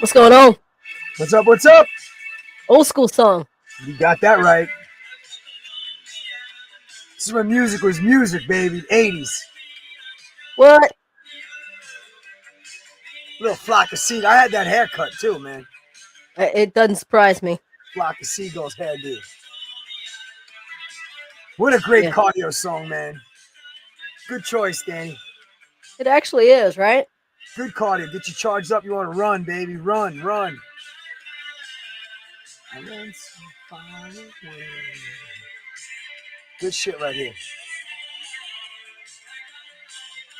What's going on? What's up? What's up? Old school song. You got that right. This is when music was music, baby. 80s. What? Little flock of seagulls. I had that haircut too, man. It doesn't surprise me. Flock of seagulls hairdo. What a great Yeah. cardio song, man. Good choice, Danny. It actually is, right? Good cardio. Get you charged up. You want to run, baby. Run, run. Good shit right here.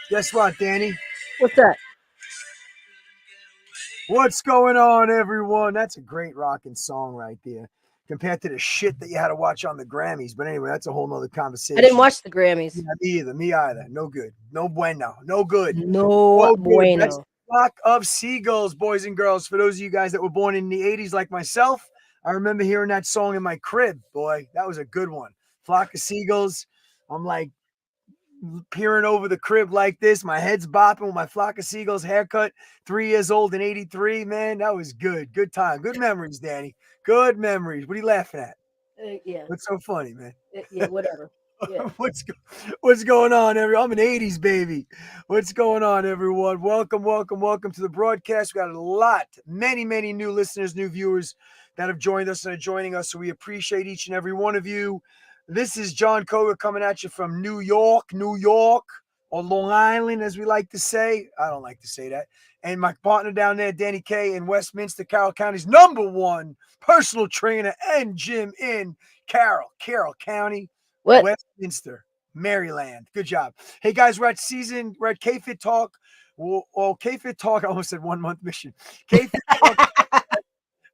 Guess what, Danny? What's that? What's going on, everyone? That's a great rocking song right there. Compared to the shit that you had to watch on the Grammys. But anyway, that's a whole nother conversation. I didn't watch the Grammys. Yeah, me either. Me either. No good. No bueno. No good. No Good. bueno. That's flock of seagulls, boys and girls. For those of you guys that were born in the 80s like myself, I remember hearing that song in my crib. Boy, that was a good one. Flock of seagulls. I'm like peering over the crib like this. My head's bopping with my flock of seagulls haircut. 3 years old in 83. Man, that was good. Good time. Good memories, Danny. Good memories. What are you laughing at? Yeah. What's so funny, man? Yeah, whatever. Yeah. What's going on, everyone? I'm an 80s baby. What's going on, everyone? Welcome to the broadcast. We got a lot, many new listeners, new viewers that have joined us and are joining us. So we appreciate each and every one of you. This is Jon Koga coming at you from New York, or Long Island, as we like to say. I don't like to say that. And my partner down there, Danny K, in Westminster, Carroll County's #1 personal trainer and gym in Carroll County, What? Westminster, Maryland. Good job. Hey, guys, we're at KFit Talk. Well, KFit Talk, I almost said 1 month mission. KFit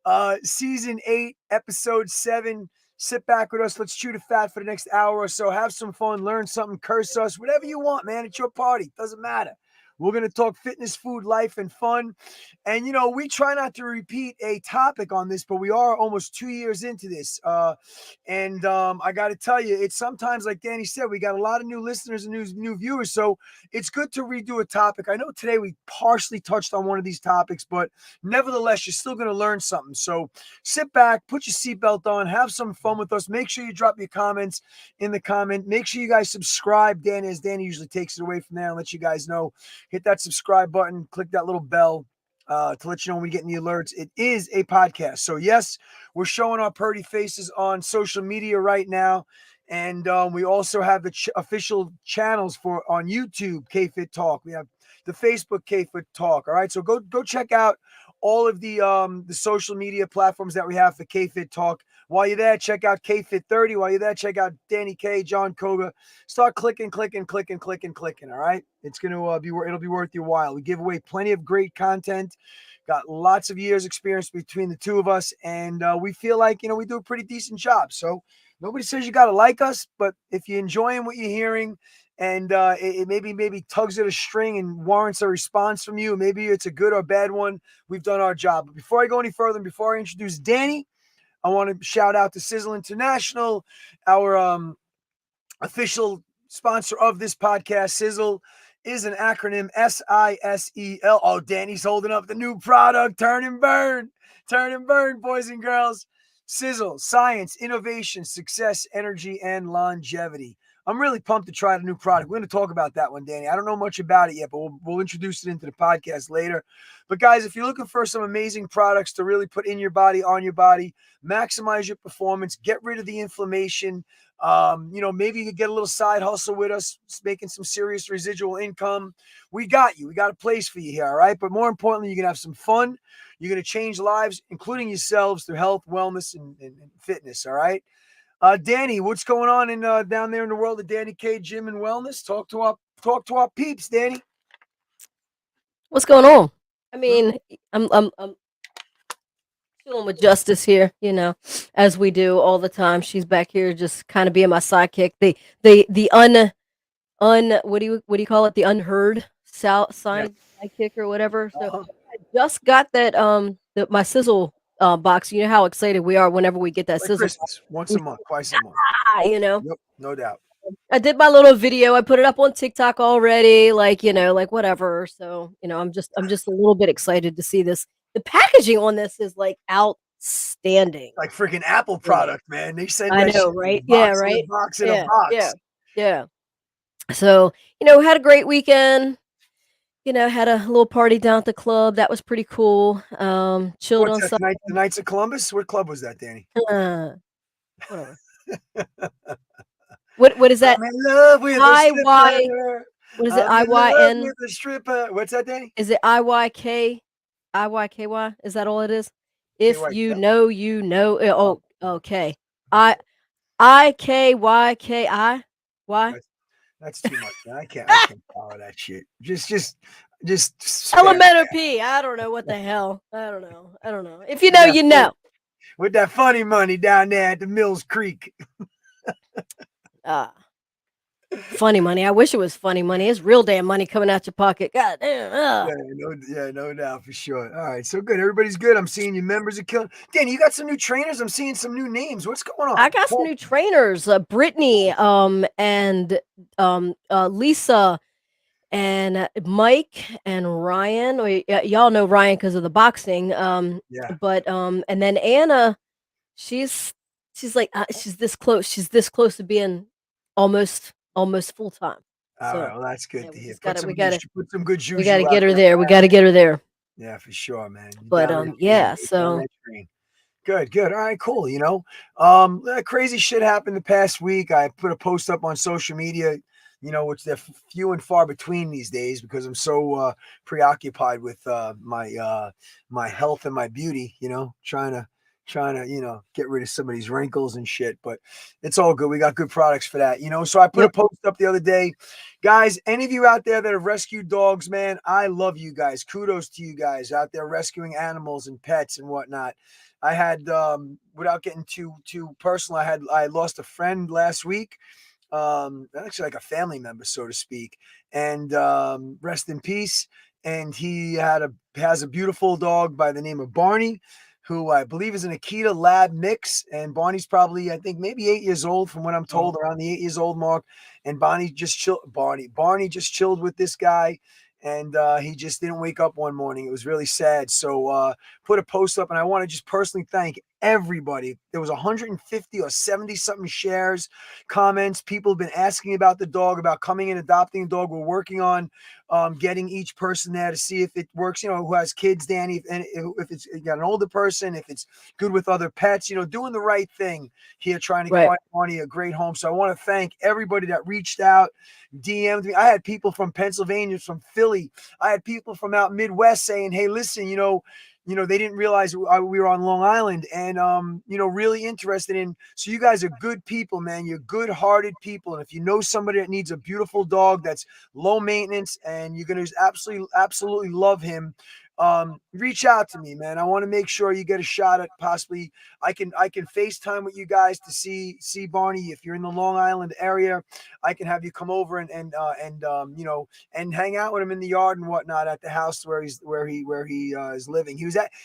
Talk, season 8, episode 7. Sit back with us. Let's chew the fat for the next hour or so. Have some fun. Learn something. Curse us. Whatever you want, man. It's your party. Doesn't matter. We're going to talk fitness, food, life, and fun. And, we try not to repeat a topic on this, but we are almost 2 years into this. And I got to tell you, it's sometimes, like Danny said, we got a lot of new listeners and new viewers. So it's good to redo a topic. I know today we partially touched on one of these topics, but nevertheless, you're still going to learn something. So sit back, put your seatbelt on, have some fun with us. Make sure you drop your comments in the comment. Make sure you guys subscribe. Danny usually takes it away from there and lets you guys know. Hit that subscribe button, click that little bell to let you know when we get any alerts. It is a podcast. So, yes, we're showing our pretty faces on social media right now. And we also have the official channels on YouTube, KFit Talk. We have the Facebook KFit Talk. All right. So go check out all of the social media platforms that we have for KFit Talk. While you're there, check out KFit 30. While you're there, check out Danny K, Jon Koga. Start clicking. All right. It's going to it'll be worth your while. We give away plenty of great content. Got lots of years experience between the two of us. And we feel like, we do a pretty decent job. So nobody says you got to like us, but if you're enjoying what you're hearing, and it maybe tugs at a string and warrants a response from you, maybe it's a good or bad one, we've done our job. But before I go any further, and before I introduce Danny, I want to shout out to Sizzle International, our official sponsor of this podcast. Sizzle is an acronym, SISEL. Oh, Danny's holding up the new product, Turn and Burn, boys and girls. Sizzle, science, innovation, success, energy, and longevity. I'm really pumped to try the new product. We're going to talk about that one, Danny. I don't know much about it yet, but we'll introduce it into the podcast later. But guys, if you're looking for some amazing products to really put in your body, on your body, maximize your performance, get rid of the inflammation, maybe you could get a little side hustle with us, making some serious residual income. We got you. We got a place for you here, all right? But more importantly, you're going to have some fun. You're going to change lives, including yourselves, through health, wellness, and fitness, all right? Danny, what's going on down there in the world of Danny K Gym and Wellness? Talk to our peeps, Danny. What's going on? I mean, I'm chilling with Justice here, as we do all the time. She's back here just kind of being my sidekick. The what do you call it? The unheard sidekick or whatever. So I just got that my Sizzle box. You know how excited we are whenever we get that Sizzle Christmas, once a month, twice a month. Yep, no doubt. I did my little video. I put it up on TikTok already, like whatever. So, I'm just a little bit excited to see this the packaging on this is like outstanding. Like freaking Apple You know, product, man. They send I that know, shit in a right? Yeah, box, in a right. box, in a Yeah, yeah, box. yeah. So, had a great weekend. Had a little party down at the club. That was pretty cool. Chilled What's on that some tonight? The Knights of Columbus? What club was that, Danny? whatever. What is that? I'm in love with a IY, stripper. what is it? I'm in love IYN? with a stripper. What's that, Danny? Is it IYK? IYKY? Is that all it is? If KY. you know, you know. Oh, Oh, okay. IKYKI? Why? that's too much, man. I can't follow that shit. Just spare Elemental P. I don't know what the hell. I don't know. If you with know, that you funny, know. with that funny money down there at the Mills Creek. Uh, Funny money. I wish it was funny money. It's real damn money coming out your pocket. God damn. No doubt for sure. All right, so good. Everybody's good. I'm seeing your members are killing. Danny, you got some new trainers. I'm seeing some new names. What's going I on? got some Well, new trainers, Brittany, and Lisa, and Mike and Ryan. Y'all know Ryan because of the boxing. yeah. But and then Anna, she's like she's this close. She's this close to being almost full time. All right. So Well, that's yeah, good to we hear. just gotta Put some good we gotta juju out get her there. there. We gotta get her there. Yeah, for sure, man. You But down that train. yeah. You down So that train. Good. All right, cool. That crazy shit happened the past week. I put a post up on social media, which they're few and far between these days because I'm so preoccupied with my health and my beauty, trying to, get rid of some of these wrinkles and shit. But it's all good. We got good products for that, So I put a yep. post up the other day. Guys, any of you out there that have rescued dogs, man, I love you guys. Kudos to you guys out there rescuing animals and pets and whatnot. I had, without getting too personal, I lost a friend last week, actually like a family member, so to speak, and rest in peace. And he has a beautiful dog by the name of Barney, who I believe is an Akita Lab mix. And Barney's probably, I think, maybe 8 years old, from what I'm told, around the 8 years old mark. And Barney just chilled with this guy. And he just didn't wake up one morning. It was really sad. So put a post up, and I want to just personally thank everybody. There was 150 or 70 something shares, comments. People have been asking about the dog, about coming and adopting a dog. We're working on getting each person there to see if it works, who has kids, Danny, and if it's got an older person, if it's good with other pets, doing the right thing here, trying to Right. find Barney a great home. So I want to thank everybody that reached out, DM'd me. I had people from Pennsylvania, from Philly. I had people from out Midwest saying, hey, listen, they didn't realize we were on Long Island, and really interested in. So you guys are good people, man. You're good-hearted people, and if you know somebody that needs a beautiful dog that's low maintenance and you're gonna absolutely love him, reach out to me, man. I want to make sure you get a shot at possibly. I can FaceTime with you guys to see Barney. If you're in the Long Island area, I can have you come over and hang out with him in the yard and whatnot at the house where he is living.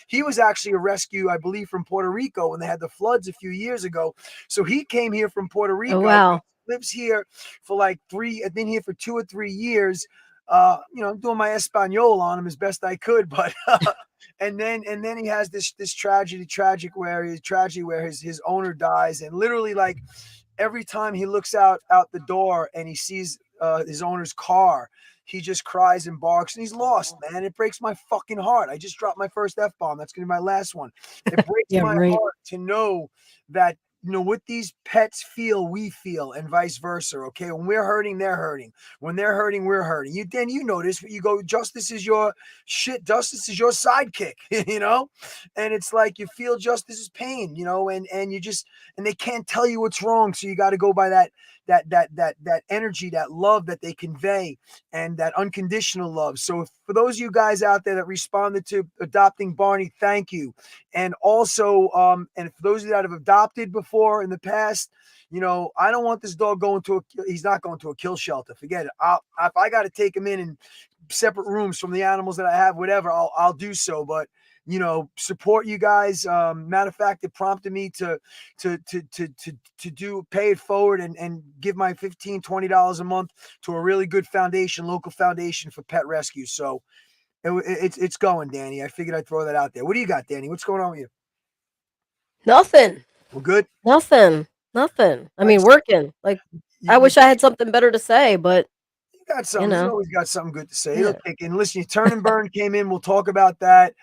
He was actually a rescue, I believe, from Puerto Rico when they had the floods a few years ago. So he came here from Puerto Oh Rico, wow. lives here for like I've been here for 2 or 3 years. I'm doing my Espanol on him as best I could, but and then he has this tragedy where his owner dies, and literally, like, every time he looks out the door and he sees his owner's car, he just cries and barks, and he's lost, man. It breaks my fucking heart. I just dropped my first F-bomb. That's gonna be my last one. It breaks Yeah, my right. heart to know that, what these pets feel, we feel, and vice versa. Okay, when we're hurting, they're hurting. When they're hurting, we're hurting. You notice, you go, justice is your shit. Justice is your sidekick, and it's like you feel justice's pain, and they can't tell you what's wrong. So you got to go by that energy, that love that they convey, and that unconditional love. So for those of you guys out there that responded to adopting Barney, thank you. And also, and for those of you that have adopted before in the past, I don't want this dog he's not going to a kill shelter. Forget it. If I got to take him in separate rooms from the animals that I have, whatever, I'll do so. But support you guys. Matter of fact, it prompted me to pay it forward and give my $15-20 a month to a really good foundation, local foundation for pet rescue. So It's going, Danny. I figured I'd throw that out there. What do you got, Danny? What's going on with you? Nothing. Well, good. Nothing. Nothing. I Like mean, working. Like, I you wish I had something better to say, but got you something. You know, always got something good to say. It'll yeah, kick in. Listen, your turn and burn came in. We'll talk about that.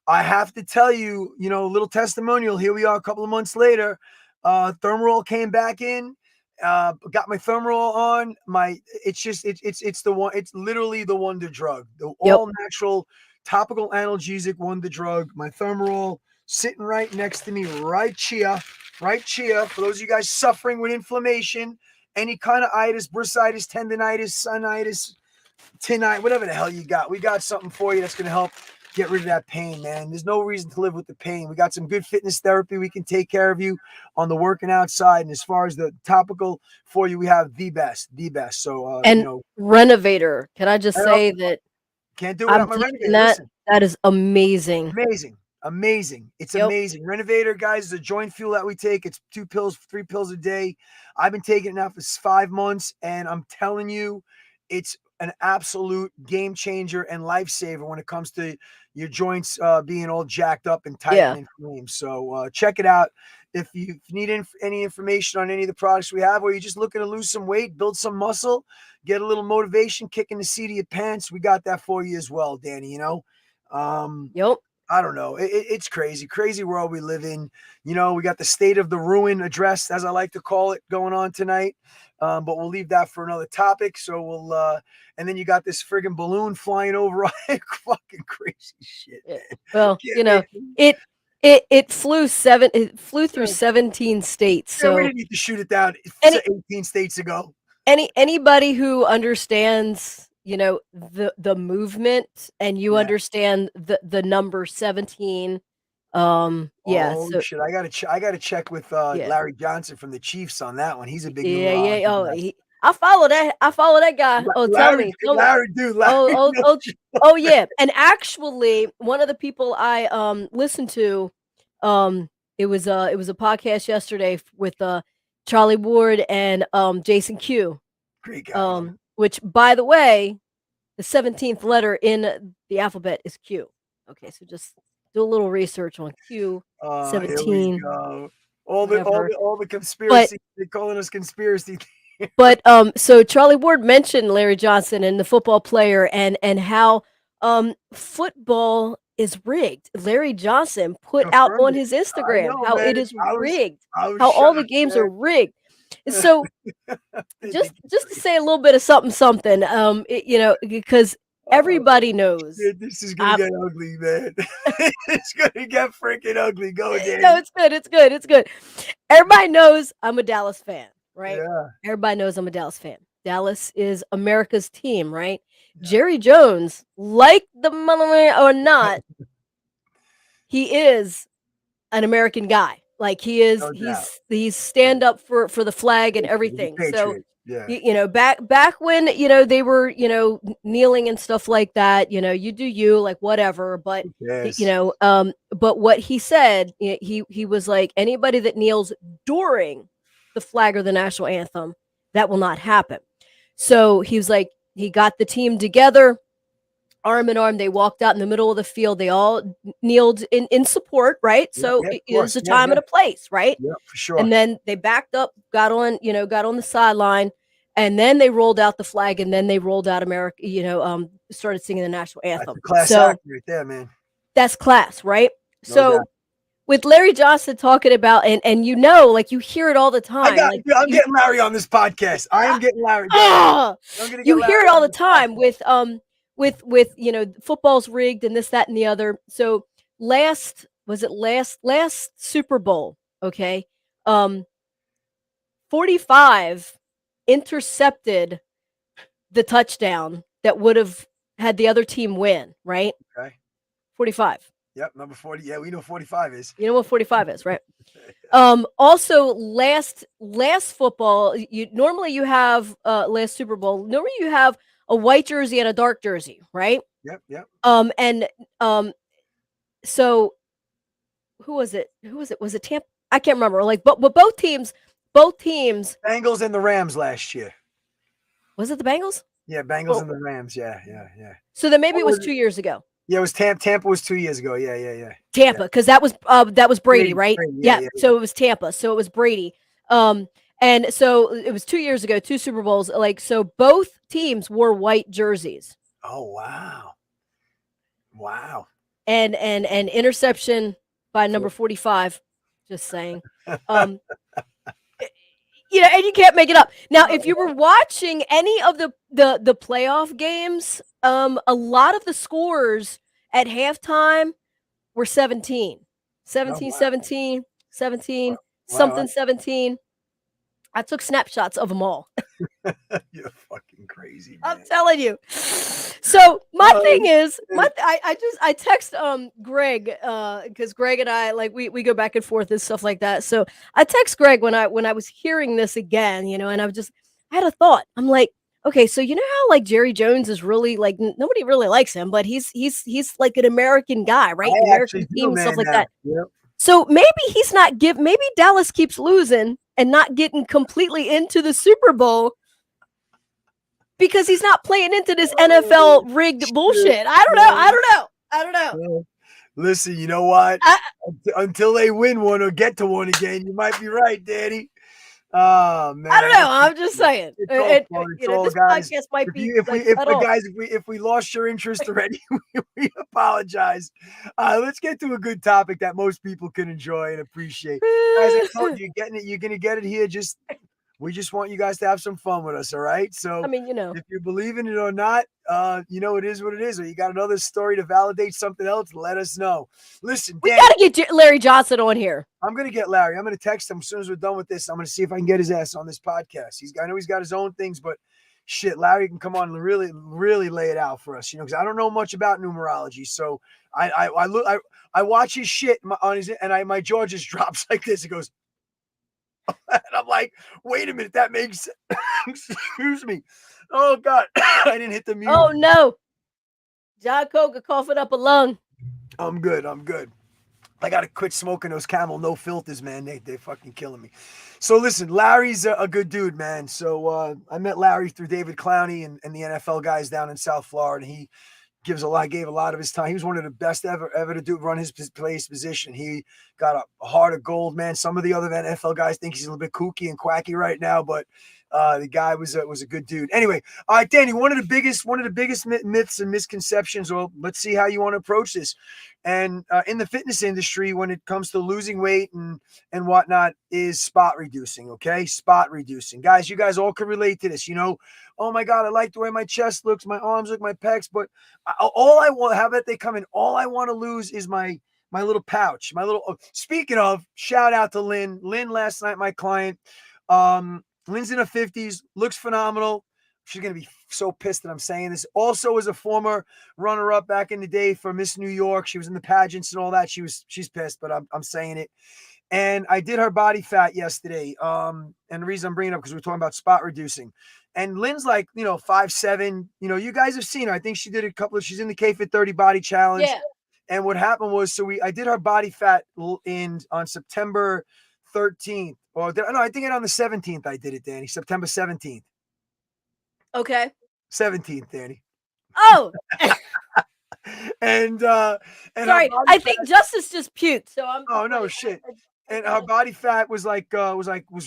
I have to tell you, a little testimonial. Here we are a couple of months later. Thermal came back in. Got my Thermal on. It's the one. It's literally the wonder drug. The yep, all natural topical analgesic wonder drug. My Thermal sitting right next to me, right here. For those of you guys suffering with inflammation, any kind of itis, bursitis, tendonitis, sinitis, tinnitus, whatever the hell you got. We got something for you that's going to help get rid of that pain, man. There's no reason to live with the pain. We got some good fitness therapy. We can take care of you on the working outside. And as far as the topical for you, we have the best. So, and Renovator. Can I just say that can't do it I'm without my taking renovator. that? Listen. That is amazing. Amazing. It's Yep. amazing. Renovator, guys, is a joint fuel that we take. It's 2 pills, 3 pills a day. I've been taking it now for 5 months, and I'm telling you, it's an absolute game changer and lifesaver when it comes to your joints being all jacked up and tight and Yeah. inflamed. So check it out. If you need any information on any of the products we have, or you're just looking to lose some weight, build some muscle, get a little motivation, kick in the seat of your pants, we got that for you as well, Danny. Yep. I don't know. It's crazy world we live in. We got the state of the ruin address, as I like to call it, going on tonight. But we'll leave that for another topic. So and then you got this friggin' balloon flying over. Fucking crazy shit. Yeah. Well, Man. it flew through 17 states. Yeah, we So didn't need to shoot it down any 18 states ago. anybody who understands, the movement, and you Yeah. understand the number 17, yeah, Oh so shit! I gotta check with yeah. Larry Johnson from the Chiefs on that one. He's a big new. Yeah. Oh, I follow that. I follow that guy. Oh, tell Larry, me. Tell me. Larry, dude, Larry. Oh, oh, yeah. And actually, one of the people I listened to, it was a podcast yesterday with Charlie Ward and Jason Q. Great guy. Which, by the way, the 17th letter in the alphabet is Q. Okay, so just do a little research on Q. Here we 17. go. All Whatever. the conspiracy. They're calling us conspiracy. But so Charlie Ward mentioned Larry Johnson and the football player, and how football is rigged. Larry Johnson put out Confirmed on it. his I Instagram know, how man. it is I rigged, was how all the shocked, games man. are rigged. So They just think just to say a little bit of something, because everybody knows. this is gonna get ugly, man. It's gonna get freaking ugly. Go, Danny. No, it's good. Everybody knows I'm a Dallas fan, right? Yeah. Everybody knows I'm a Dallas fan. Dallas is America's team, right? Yeah. Jerry Jones, like the mother or not, he is an American guy. Like he is, No he's stand up for the flag and everything. So, yeah. back when they were kneeling and stuff like that. You do you, like whatever. But Yes. but what he said, he was like, anybody that kneels during the flag or the national anthem, that will not happen. So he was like, he got the team together, arm in arm. They walked out in the middle of the field. They all kneeled in support, right? So it's a time and a place, right? Yeah, for sure. And then they backed up, got on the sideline, and then they rolled out the flag, and then they rolled out America, started singing the national anthem. That's a class act right there, man. That's class, right? No so doubt. With Larry Johnson talking about, and like you hear it all the time. I'm getting Larry on this podcast. I am getting Larry. You hear it all the time with football's rigged and this, that, and the other. So last Super Bowl, okay, 45 intercepted the touchdown that would have had the other team win, right? Okay. 45. Yep, number 40. Yeah, we know 45 is. You know what 45 is, right? Also, last football, normally you have last Super Bowl. Normally you have a white jersey and a dark jersey, right? Yep. So who was it? Was it Tampa? I can't remember. But both teams. Bengals and the Rams last year. Was it the Bengals? Yeah, Bengals and the Rams. Yeah. So then maybe it was 2 years ago. Yeah, it was Tampa was 2 years ago. Yeah. Tampa, because that was Brady, right? Yeah, Yeah. yeah, yeah. So it was Tampa. So it was Brady. And so it was 2 years ago, two Super Bowls. Like, so both teams wore white jerseys. Oh, wow. Wow. And interception by number For- 45. Just saying. Um, and you can't make it up. Now, if you were watching any of the playoff games, a lot of the scores at halftime were 17. Oh, 17, wow. 17, 17, Wow. something 17. I took snapshots of them all. You're fucking crazy, I'm man. telling you. So my thing is, man. I text Greg because Greg and I, like, we go back and forth and stuff like that. So I text Greg when I was hearing this again, and I had a thought. I'm like, okay, so you know how, like, Jerry Jones is really, like, nobody really likes him, but he's like an American guy, right? An I actually American do, team and stuff man, like now. that. Yep. So maybe Dallas keeps losing and not getting completely into the Super Bowl because he's not playing into this NFL rigged bullshit. I don't know. Listen, you know what? I, Until they win one or get to one again, you might be right, Danny. Oh man, I don't know. I'm just saying. it's all fun. It's all, This guys. podcast might If be you, if we, like if cut the off. guys, if we lost your interest already, we apologize. Let's get to a good topic that most people can enjoy and appreciate. Guys, I told you, you're getting it. You're gonna get it here. We just want you guys to have some fun with us. All right. So I mean, if you believe in it or not, it is what it is. Or you got another story to validate something else, let us know. Listen, we Danny, got to get Larry Johnson on here. I'm gonna get Larry. I'm gonna text him as soon as we're done with this. I'm gonna see if I can get his ass on this podcast. I know he's got his own things, but shit, Larry can come on and really, really lay it out for us. Because I don't know much about numerology, so I watch his shit on his, and my jaw just drops like this. It goes, and I'm like, wait a minute, that makes excuse me. Oh God, I didn't hit the mute. Oh no, Jon Koga coughing up a lung. I'm good. I gotta quit smoking those Camel no filters, man. They fucking killing me. So listen, Larry's a good dude, man. So I met Larry through David Clowney and the NFL guys down in South Florida. He gave a lot of his time. He was one of the best ever to run his position. He got a heart of gold, man. Some of the other NFL guys think he's a little bit kooky and quacky right now, but the guy was a good dude. Anyway, all right, Danny. One of the biggest myths and misconceptions. Well, let's see how you want to approach this. And in the fitness industry, when it comes to losing weight and whatnot, is spot reducing. Okay, spot reducing, guys. You guys all can relate to this. Oh my God, I like the way my chest looks, my arms look, my pecs, but all I want, how about they come in? All I want to lose is my little pouch, my little. Speaking of, shout out to Lynn. Lynn last night, my client. Lynn's in her 50s, looks phenomenal. She's gonna be so pissed that I'm saying this. Also, as a former runner-up back in the day for Miss New York, she was in the pageants and all that. She's pissed, but I'm saying it. And I did her body fat yesterday. And the reason I'm bringing it up because we're talking about spot reducing. And Lynn's like, 5'7". You guys have seen her. I think she did she's in the KFit 30 body challenge. Yeah. And what happened was, I did her body fat on September 13th. Or no, I think on the 17th I did it, Danny. September 17th. Okay. 17th, Danny. Oh. and sorry, I think Justice just puked. So I'm. Oh no, shit. And her body fat was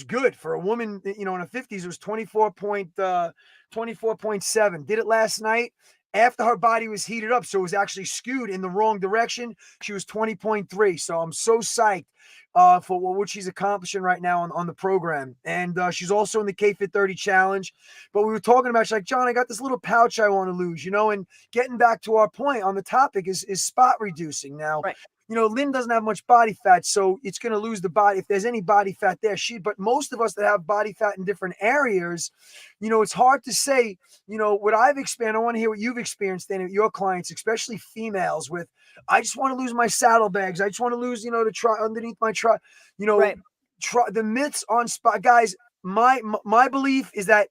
good for a woman, in her 50s. It was 24.7. Did it last night after her body was heated up. So it was actually skewed in the wrong direction. She was 20.3. So I'm so psyched for what she's accomplishing right now on the program. And she's also in the KFit 30 challenge. But we were talking about, she's like, John, I got this little pouch I want to lose, and getting back to our point on the topic is spot reducing. Now, right. Lynn doesn't have much body fat, so it's going to lose the body. If there's any body fat there, but most of us that have body fat in different areas, it's hard to say, what I've experienced. I want to hear what you've experienced, then, your clients, especially females, with, I just want to lose my saddlebags. I just want to lose, to try underneath my try, right. try the myths on spot. Guys, my belief is that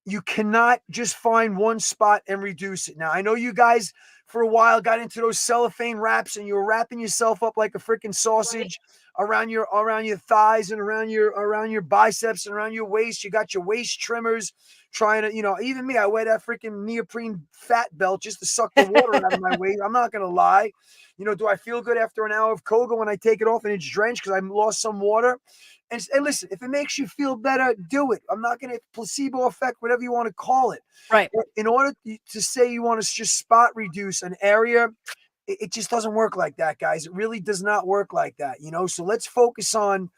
you cannot just find one spot and reduce it. Now, I know you guys for a while got into those cellophane wraps and you were wrapping yourself up like a freaking sausage around your thighs and around your biceps and around your waist. You got your waist trimmers. trying to, even me, I wear that freaking neoprene fat belt just to suck the water out of my waist. I'm not gonna lie. Do I feel good after an hour of Koga when I take it off and it's drenched because I lost some water? And listen, if it makes you feel better, do it. I'm not gonna placebo effect, whatever you want to call it. Right. In order to say you want to just spot reduce an area, it just doesn't work like that, guys. It really does not work like that, So let's focus on,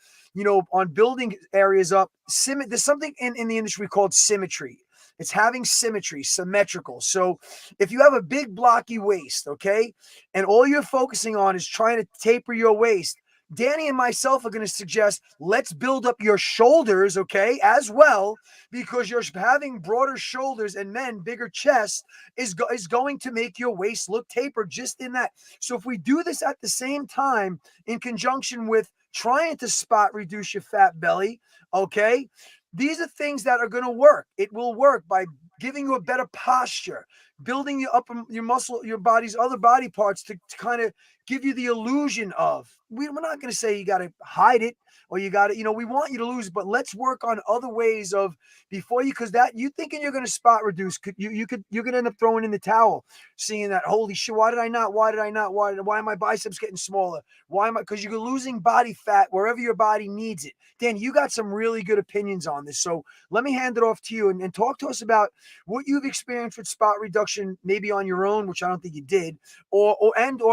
on building areas up. There's something in the industry called symmetry. It's having symmetry, symmetrical. So if you have a big blocky waist, okay, and all you're focusing on is trying to taper your waist, Danny and myself are going to suggest let's build up your shoulders, okay, as well, because you're having broader shoulders and men bigger chests is going to make your waist look tapered just in that. So if we do this at the same time in conjunction with trying to spot reduce your fat belly, okay, these are things that are going to work. It will work by giving you a better posture, building you up your muscle, your body's other body parts to kind of give you the illusion of. We're not going to say you got to hide it or you got to, we want you to lose, but let's work on other ways of before you, because that you thinking you're going to spot reduce, you're going to end up throwing in the towel, seeing that, holy shit, why are my biceps getting smaller? Because you're losing body fat wherever your body needs it. Dan, you got some really good opinions on this. So let me hand it off to you and talk to us about what you've experienced with spot reduction, maybe on your own, which I don't think you did, or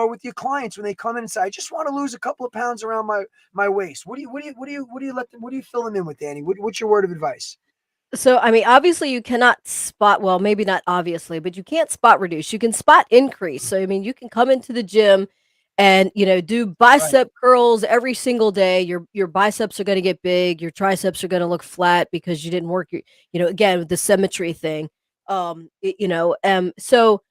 with your clients when they come in and say, I just want to lose a couple of pounds around my waist. What do you fill them in with, Danny? What's your word of advice? So, I mean, obviously you cannot spot, well, maybe not obviously, but you can't spot reduce. You can spot increase. So, I mean, you can come into the gym and, do bicep curls every single day. Your biceps are going to get big. Your triceps are going to look flat because you didn't work again, with the symmetry thing. So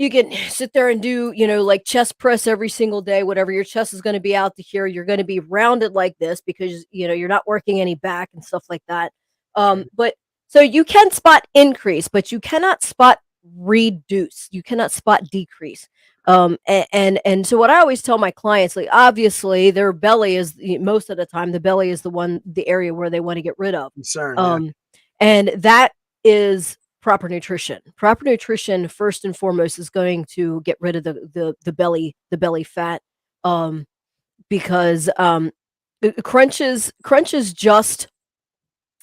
you can sit there and do, like chest press every single day, whatever. Your chest is going to be out to here. You're going to be rounded like this because, you're not working any back and stuff like that. But so you can spot increase, but you cannot spot reduce. You cannot spot decrease. And so what I always tell my clients, like obviously their belly is most of the time the belly is the area where they want to get rid of. Concern, And that is proper nutrition. Proper nutrition first and foremost is going to get rid of the belly fat. Because crunches just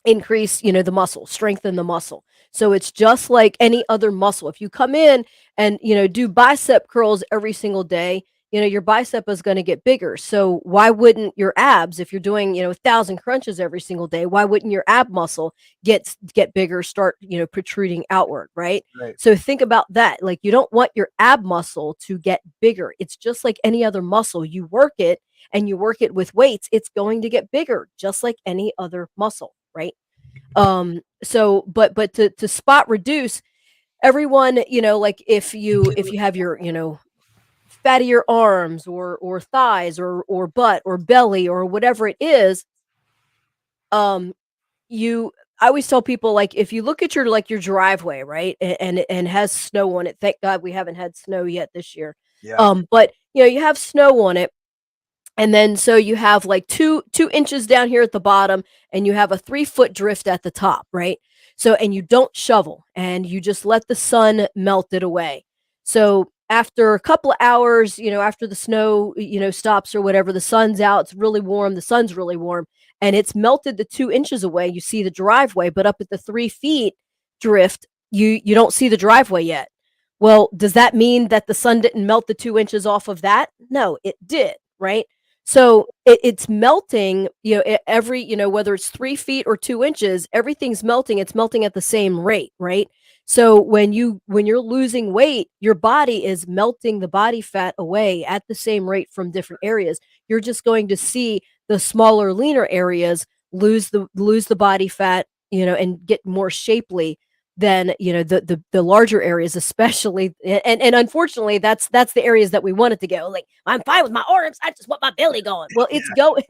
increase, the muscle, strengthen the muscle. So it's just like any other muscle. If you come in and, do bicep curls every single day, your bicep is going to get bigger. So why wouldn't your abs, if you're doing, 1,000 crunches every single day, why wouldn't your ab muscle get bigger, start, protruding outward, right? Right. So think about that. Like you don't want your ab muscle to get bigger. It's just like any other muscle. You work it and you work it with weights, it's going to get bigger, just like any other muscle, right? So but to spot reduce, everyone, like if you have your, fattier arms or thighs or butt or belly or whatever it is, um you I always tell people, like, if you look at your driveway, right, and it has snow on it. Thank God we haven't had snow yet this year. Yeah. But you have snow on it. And then so you have like 2 inches down here at the bottom, and you have a 3 foot drift at the top, right? So, and you don't shovel, and you just let the sun melt it away. So after a couple of hours, after the snow, stops or whatever, the sun's out, it's really warm, the sun's really warm, and it's melted the 2 inches away. You see the driveway, but up at the 3 feet drift, you don't see the driveway yet. Well, does that mean that the sun didn't melt the 2 inches off of that? No, it did, right? So it's melting, every, whether it's 3 feet or 2 inches, everything's melting. It's melting at the same rate, right? So when you're losing weight, your body is melting the body fat away at the same rate from different areas. You're just going to see the smaller, leaner areas lose the body fat, and get more shapely than the larger areas, especially. And unfortunately that's the areas that we want it to go. Like, I'm fine with my arms, I just want my belly going. Well, it's going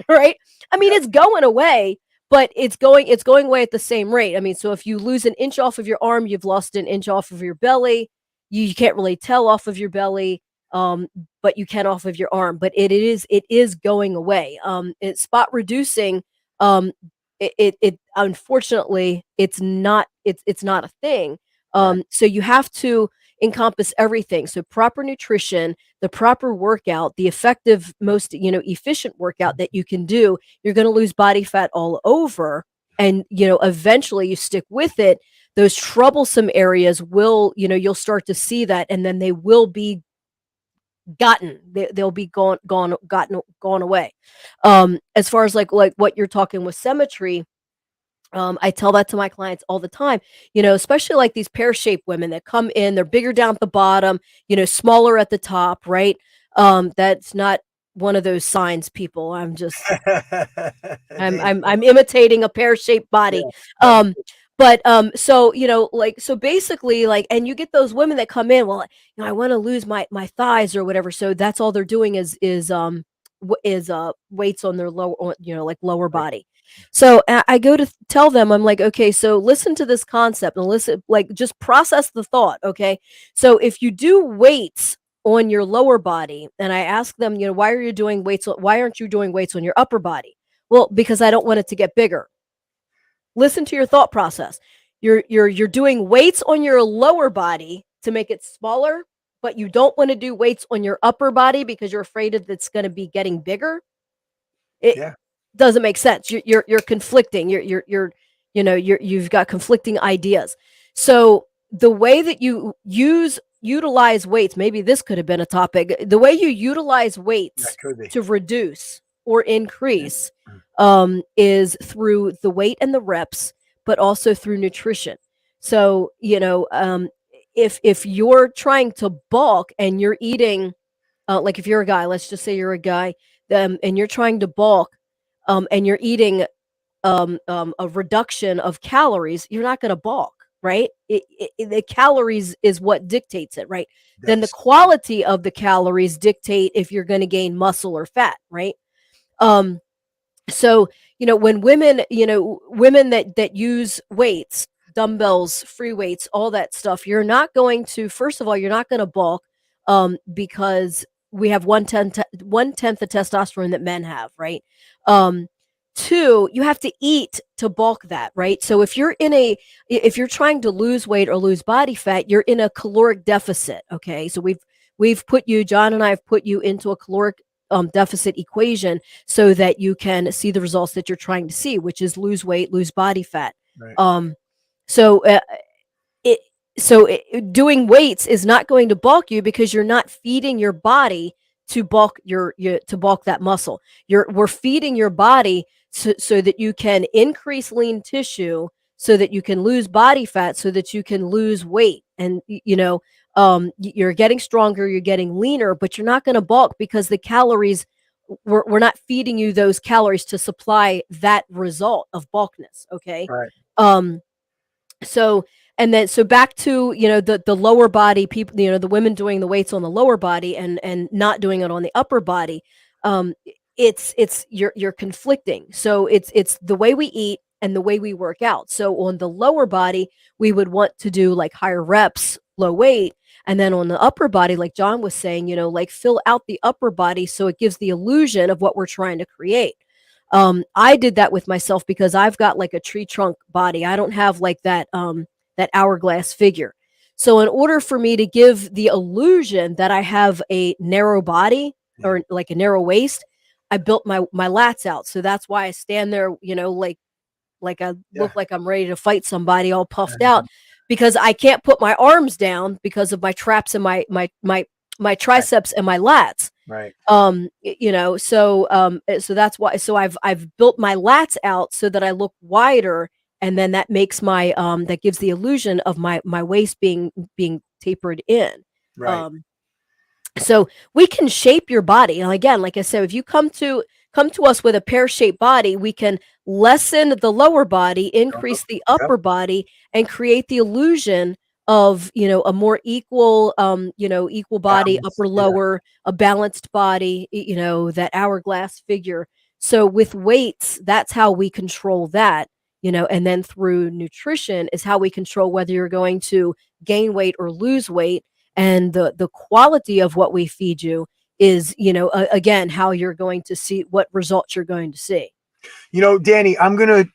right. I mean, it's going away, but it's going away at the same rate. I mean, so if you lose an inch off of your arm, you've lost an inch off of your belly. You can't really tell off of your belly, but you can off of your arm. But it is going away. It's spot reducing. it unfortunately it's not a thing. Right. So you have to encompass everything. So proper nutrition, the proper workout, the effective, most efficient workout that you can do. You're going to lose body fat all over, and eventually you stick with it. Those troublesome areas will, you'll start to see that, and then they will be they'll be gone away. As far as like what you're talking with symmetry, I tell that to my clients all the time, especially like these pear-shaped women that come in, they're bigger down at the bottom, smaller at the top, right? That's not one of those signs, people. I'm imitating a pear-shaped body. Yeah. No. Um, but so like so basically like, and you get those women that come in, well, I want to lose my thighs or whatever. So that's all they're doing is weights on their lower, like lower Right. body. So I go to tell them, I'm like, okay, so listen to this concept and listen, like just process the thought. Okay. So if you do weights on your lower body, and I ask them, why are you doing weights? Why aren't you doing weights on your upper body? Well, because I don't want it to get bigger. Listen to your thought process. You're doing weights on your lower body to make it smaller, but you don't want to do weights on your upper body because you're afraid of it's going to be getting bigger. It Yeah. doesn't make sense. You're conflicting. You've got conflicting ideas. So the way that you utilize weights, maybe this could have been a topic. The way you utilize That weights could be. to reduce or Yeah. increase is through the weight and the reps, but also through nutrition. So if you're trying to bulk and you're eating, like if you're a guy, let's just say you're a guy, and you're trying to bulk, and you're eating a reduction of calories, you're not going to bulk, right? The calories is what dictates it, right? Then the Does. quality of the calories dictate if you're going to gain muscle or fat, right? Um, so when women that use weights, dumbbells, free weights, all that stuff, you're not going to, first of all, you're not going to bulk, because we have one tenth of testosterone that men have, right? um Two, you have to eat to bulk that, right? So if you're trying to lose weight or lose body fat, you're in a caloric deficit. Okay, so we've put you, John and I have put you into a caloric deficit equation so that you can see the results that you're trying to see, which is lose weight, lose body fat. Right. Um, so it doing weights is not going to bulk you because you're not feeding your body to bulk to bulk that muscle. We're feeding your body so that you can increase lean tissue, so that you can lose body fat, so that you can lose weight, and you're getting stronger, you're getting leaner, but you're not going to bulk because the calories, we're not feeding you those calories to supply that result of bulkness. Okay. Right. um so and then so back to the lower body people, the women doing the weights on the lower body and not doing it on the upper body. Um it's you're conflicting. So it's the way we eat and the way we work out. So on the lower body, we would want to do like higher reps, low weight. And then on the upper body, like John was saying, like fill out the upper body so it gives the illusion of what we're trying to create. I did that with myself because I've got like a tree trunk body. I don't have like that hourglass figure. So in order for me to give the illusion that I have a narrow body Yeah. or like a narrow waist, I built my lats out. So that's why I stand there, like I Yeah. look like I'm ready to fight somebody, all puffed out, because I can't put my arms down because of my traps and my Right. triceps and my lats. Right. So that's why, so I've built my lats out so that I look wider, and then that makes my that gives the illusion of my waist being tapered in. Right. um so we can shape your body. And again, like I said, if you come to us with a pear-shaped body, we can lessen the lower body, increase the Yep. upper body, and create the illusion of a more equal equal body, Balance. upper Yeah. lower, a balanced body, that hourglass figure. So with weights, that's how we control that. And then through nutrition is how we control whether you're going to gain weight or lose weight. And the quality of what we feed you is again how you're going to see what results you're going to see. You know, Danny, I'm gonna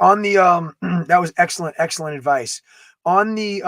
on the that was excellent advice. On the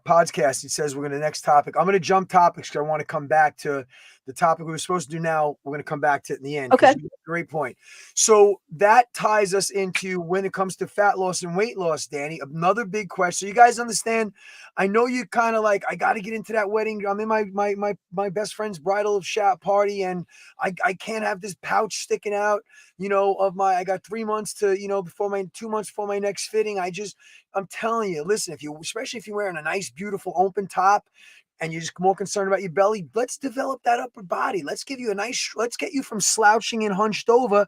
podcast, it says we're gonna next topic. I'm gonna jump topics because I want to come back to the topic we were supposed to do now. We're gonna come back to it in the end because Okay. you got a great point. So that ties us into when it comes to fat loss and weight loss, Danny. Another big question. So you guys understand? I know you kind of like, I got to get into that wedding. I'm in my best friend's bridal shower party, and I can't have this pouch sticking out, I got 3 months to, before my 2 months before my next fitting. I'm telling you, listen, especially if you're wearing a nice, beautiful open top and you're just more concerned about your belly, let's develop that upper body. Let's get you from slouching and hunched over.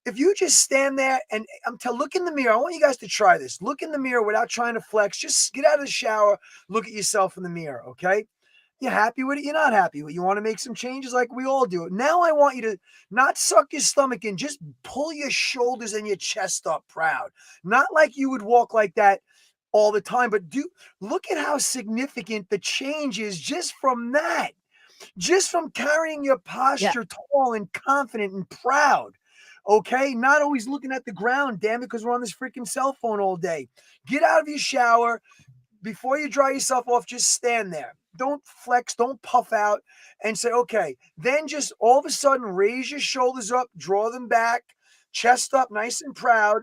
If you just stand there and look in the mirror, I want you guys to try this. Look in the mirror without trying to flex. Just get out of the shower, look at yourself in the mirror, okay? You're happy with it. You're not happy with it. You want to make some changes like we all do. Now I want you to not suck your stomach in. Just pull your shoulders and your chest up proud. Not like you would walk like that all the time, but look at how significant the change is just from that. Just from carrying your posture tall and confident and proud. Okay? Not always looking at the ground, damn it, because we're on this freaking cell phone all day. Get out of your shower. Before you dry yourself off, just stand there. Don't flex, don't puff out, and say, okay. Then just all of a sudden raise your shoulders up, draw them back, chest up nice and proud,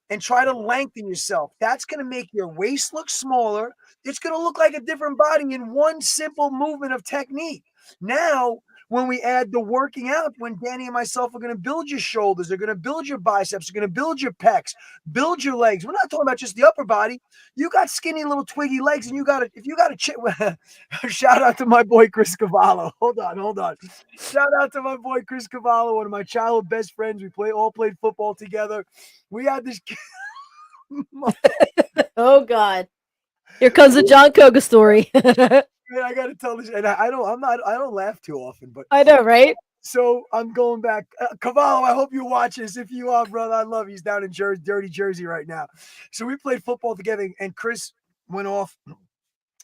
and try to lengthen yourself. That's going to make your waist look smaller. It's going to look like a different body in one simple movement of technique. Now, when we add the working out, when Danny and myself are going to build your shoulders, they're going to build your biceps, they're going to build your pecs, build your legs. We're not talking about just the upper body. You got skinny little twiggy legs, and if you got a shout out to my boy Chris Cavallo. Hold on. Shout out to my boy Chris Cavallo, one of my childhood best friends. We all played football together. We had this kid. Oh God. Here comes the Jon Koga story. Man, I got to tell this, and I don't laugh too often, but I know, right? so I'm going back. Cavallo, I hope you watch this. If you are, brother, I love you. He's down in dirty Jersey right now. So we played football together, and Chris went off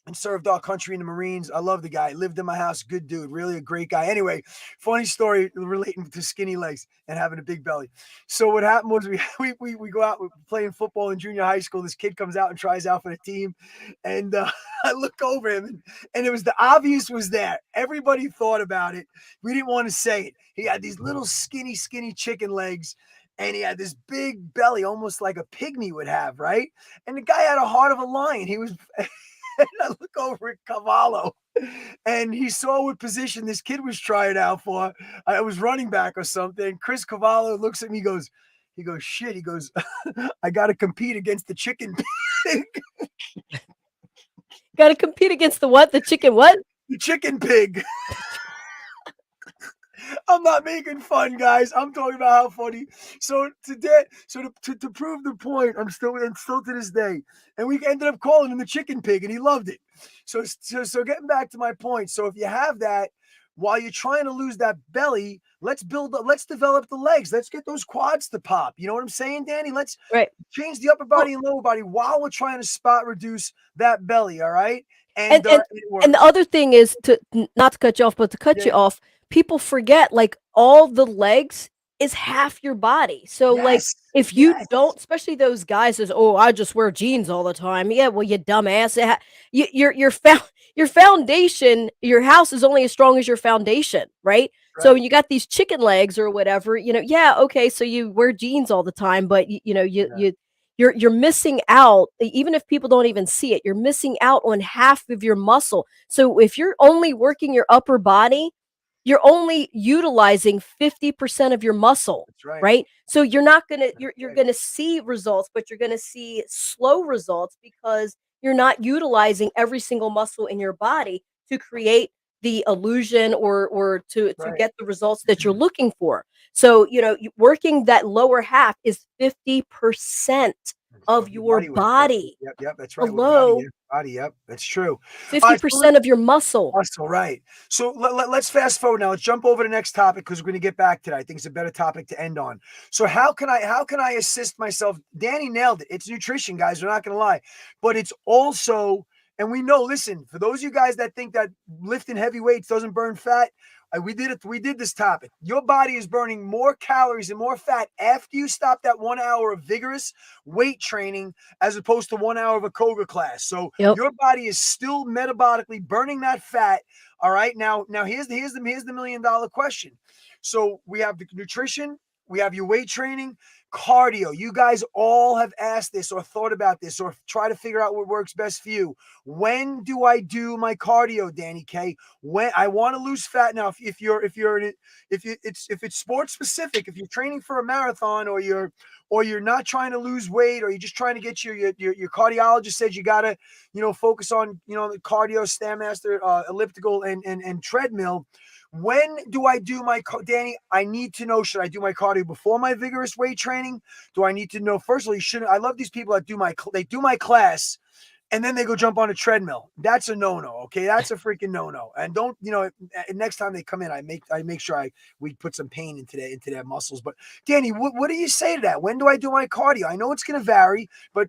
and served our country in the Marines. I love the guy. Lived in my house. Good dude. Really a great guy. Anyway, funny story relating to skinny legs and having a big belly. So what happened was we go out, we're playing football in junior high school. This kid comes out and tries out for the team. And I look over him, and it was the obvious was there. Everybody thought about it. We didn't want to say it. He had these little skinny chicken legs. And he had this big belly, almost like a pygmy would have, right? And the guy had a heart of a lion. He was... And I look over at Cavallo, and he saw what position this kid was trying out for. I was running back or something. Chris Cavallo looks at me, he goes, shit. He goes, I got to compete against the chicken pig. Got to compete against the what? The chicken what? The chicken pig. I'm not making fun, guys. I'm talking about how funny. So to prove the point, I'm still to this day, and we ended up calling him the chicken pig, and he loved it. So getting back to my point. So if you have that, while you're trying to lose that belly, let's develop the legs. Let's get those quads to pop. You know what I'm saying, Danny? Let's change the upper body and lower body while we're trying to spot reduce that belly. All right. And the other thing is not to cut you off, but to cut you off. People forget, like, all the legs is half your body. So like if you don't, especially those guys says, oh, I just wear jeans all the time. Yeah, well, you dumbass. Your foundation, your house is only as strong as your foundation, right? So you got these chicken legs or whatever, okay, so you wear jeans all the time, but you're missing out. Even if people don't even see it, you're missing out on half of your muscle. So if you're only working your upper body, you're only utilizing 50% of your muscle, right? So you're not gonna you're gonna see results, but you're gonna see slow results because you're not utilizing every single muscle in your body to create the illusion or to get the results that you're looking for. So working that lower half is 50% of your body. Yep, that's right. Hello. Body, yep, that's true. 50% of your muscle. Muscle, right. So let's fast forward now. Let's jump over to the next topic because we're going to get back to that. I think it's a better topic to end on. So how can I assist myself? Danny nailed it. It's nutrition, guys. We're not going to lie, but it's also And we know, listen, for those of you guys that think that lifting heavy weights doesn't burn fat, we did it. We did this topic. Your body is burning more calories and more fat after you stop that 1 hour of vigorous weight training as opposed to 1 hour of a Koga class. So Yep. your body is still metabolically burning that fat. All right. Now here's the $1 million question. So we have the nutrition, we have your weight training, cardio. You guys all have asked this or thought about this or try to figure out what works best for you. When do I do my cardio, Danny K? When I want to lose fat. Now, if it's sports specific, if you're training for a marathon or you're not trying to lose weight or you're just trying to get your cardiologist said you gotta focus on the cardio, Stairmaster, elliptical and treadmill. When do I do my Danny? I need to know, should I do my cardio before my vigorous weight training? Do I need to know first of all? You shouldn't. I love these people that do my class and then they go jump on a treadmill. That's a no-no. Okay, that's a freaking no-no. And don't next time they come in, I make sure we put some pain into their muscles. But Danny, what do you say to that? When do I do my cardio? I know it's going to vary, but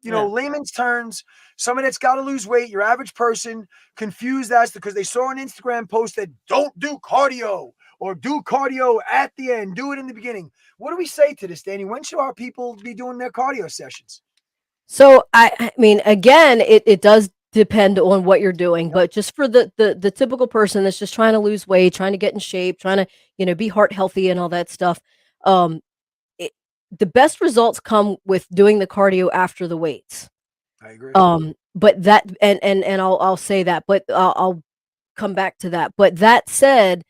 layman's terms, somebody that's got to lose weight, your average person confused as to because they saw an Instagram post that don't do cardio or do cardio at the end, do it in the beginning. What do we say to this, Danny? When should our people be doing their cardio sessions? So I mean, again, it does depend on what you're doing, Yep. but just for the typical person that's just trying to lose weight, trying to get in shape, trying to be heart healthy and all that stuff. Um, it, the best results come with doing the cardio after the weights. I agree. But that and I'll say that, but I'll come back to that. But that said,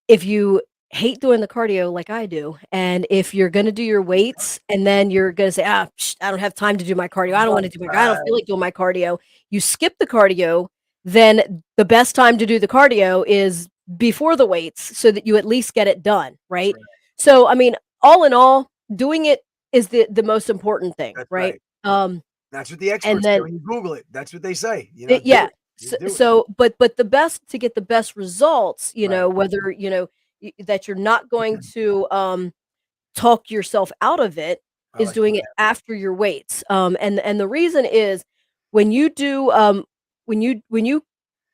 if you hate doing the cardio like I do, and if you're gonna do your weights and then you're gonna say, I don't have time to do my cardio. I don't want to do I don't feel like doing my cardio. You skip the cardio, then the best time to do the cardio is before the weights so that you at least get it done, right? Right. So, I mean, all in all, doing it is the most important thing, That's right? right. That's what the And experts say then when you Google it. That's what they say. Do yeah. it. So, Just do it. but the best to get the best results, Right. whether that you're not going to talk yourself out of it, I is like that. doing it after your weights. And the reason is when you do when you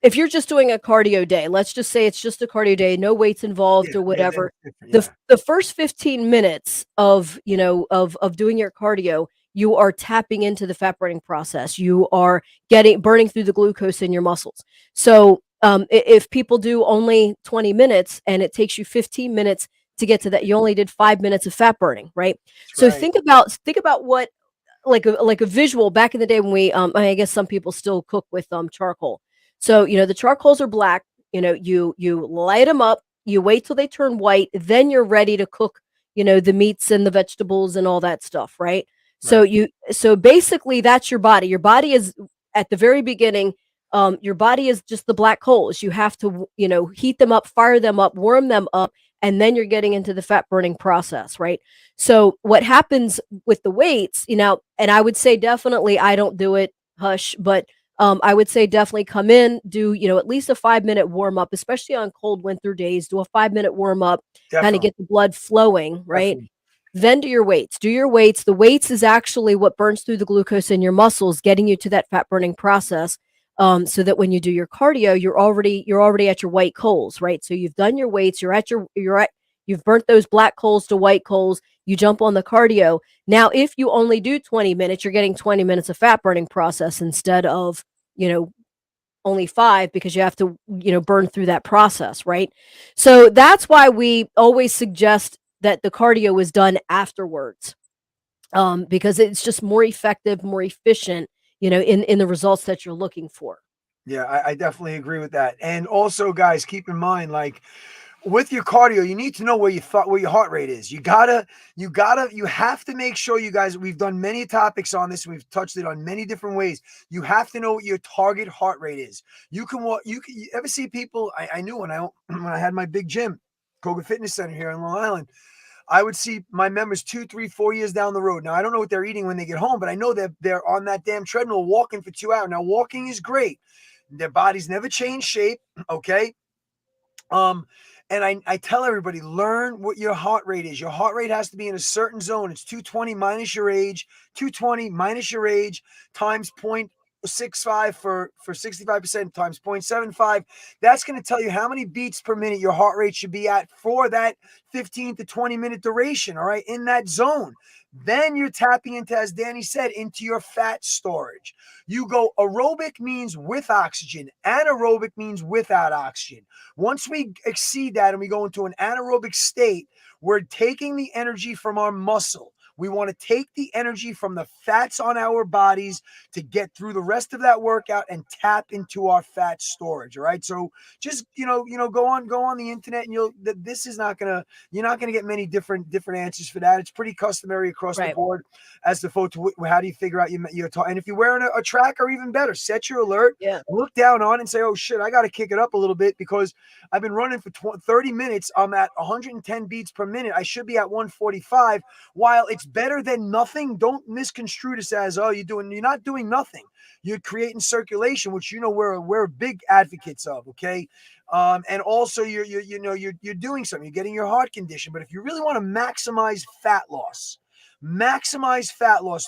if you're just doing a cardio day, let's just say it's just a cardio day, no weights Yeah. involved or Yeah. That's whatever. different. The Yeah. the first 15 minutes of of doing your cardio, you are tapping into the fat burning process. You are getting burning through the glucose in your muscles. So if people do only 20 minutes and it takes you 15 minutes to get to that, you only did 5 minutes of fat burning, right? That's So right. think about what like a visual back in the day when we I guess some people still cook with charcoal. So the charcoals are black. You light them up, you wait till they turn white, then you're ready to cook the meats and the vegetables and all that stuff, right? so Right. you so basically that's your body is at the very beginning. Your body is just the black coals. You have to heat them up, fire them up, warm them up, and then you're getting into the fat burning process, right? So what happens with the weights, and I would say definitely I don't do it, hush, but I would say definitely come in, do at least a 5 minute warm up, especially on cold winter days. Do a 5 minute warm up, kind of Definitely. get the blood flowing, right? Definitely. Then do your weights. Do your weights. The weights is actually what burns through the glucose in your muscles, getting you to that fat burning process. So that when you do your cardio, you're already at your white coals, right? So you've done your weights. You've burnt those black coals to white coals. You jump on the cardio. Now, if you only do 20 minutes, you're getting 20 minutes of fat burning process instead of, you know, only 5 because you have to, burn through that process, right? So that's why we always suggest that the cardio is done afterwards. Because it's just more effective, more efficient, in the results that you're looking for. Yeah, I definitely agree with that. And also, guys, keep in mind, like with your cardio, you need to know where your heart rate is. You have to make sure, you guys. We've done many topics on this. We've touched it on many different ways. You have to know what your target heart rate is. You ever see people? I knew when I had my big gym, Koga Fitness Center here in Long Island. I would see my members 2, 3, 4 years down the road. Now I don't know what they're eating when they get home, but I know that they're on that damn treadmill walking for 2 hours. Now walking is great. Their bodies never change shape. Okay. Um, and I tell everybody, learn what your heart rate is. Your heart rate has to be in a certain zone. It's 220 minus your age, 220 minus your age times 0.65 for 65% times 0.75. That's going to tell you how many beats per minute your heart rate should be at for that 15 to 20-minute duration, all right, in that zone. Then you're tapping into, as Danny said, into your fat storage. You go aerobic means with oxygen, anaerobic means without oxygen. Once we exceed that and we go into an anaerobic state, we're taking the energy from our muscle. We want to take the energy from the fats on our bodies to get through the rest of that workout and tap into our fat storage. All right. So just, go on the internet and this is not going to, you're not going to get many different answers for that. It's pretty customary across the Right. board as to how do you figure out your talk. And if you're wearing a tracker, even better, set your alert, Yeah. look down on it and say, oh shit, I got to kick it up a little bit because I've been running for 30 minutes. I'm at 110 beats per minute. I should be at 145. While it's better than nothing, don't misconstrue this as, oh, you're not doing nothing. You're creating circulation, which we're big advocates of. Okay. And also you're doing something, you're getting your heart condition. But if you really want to maximize fat loss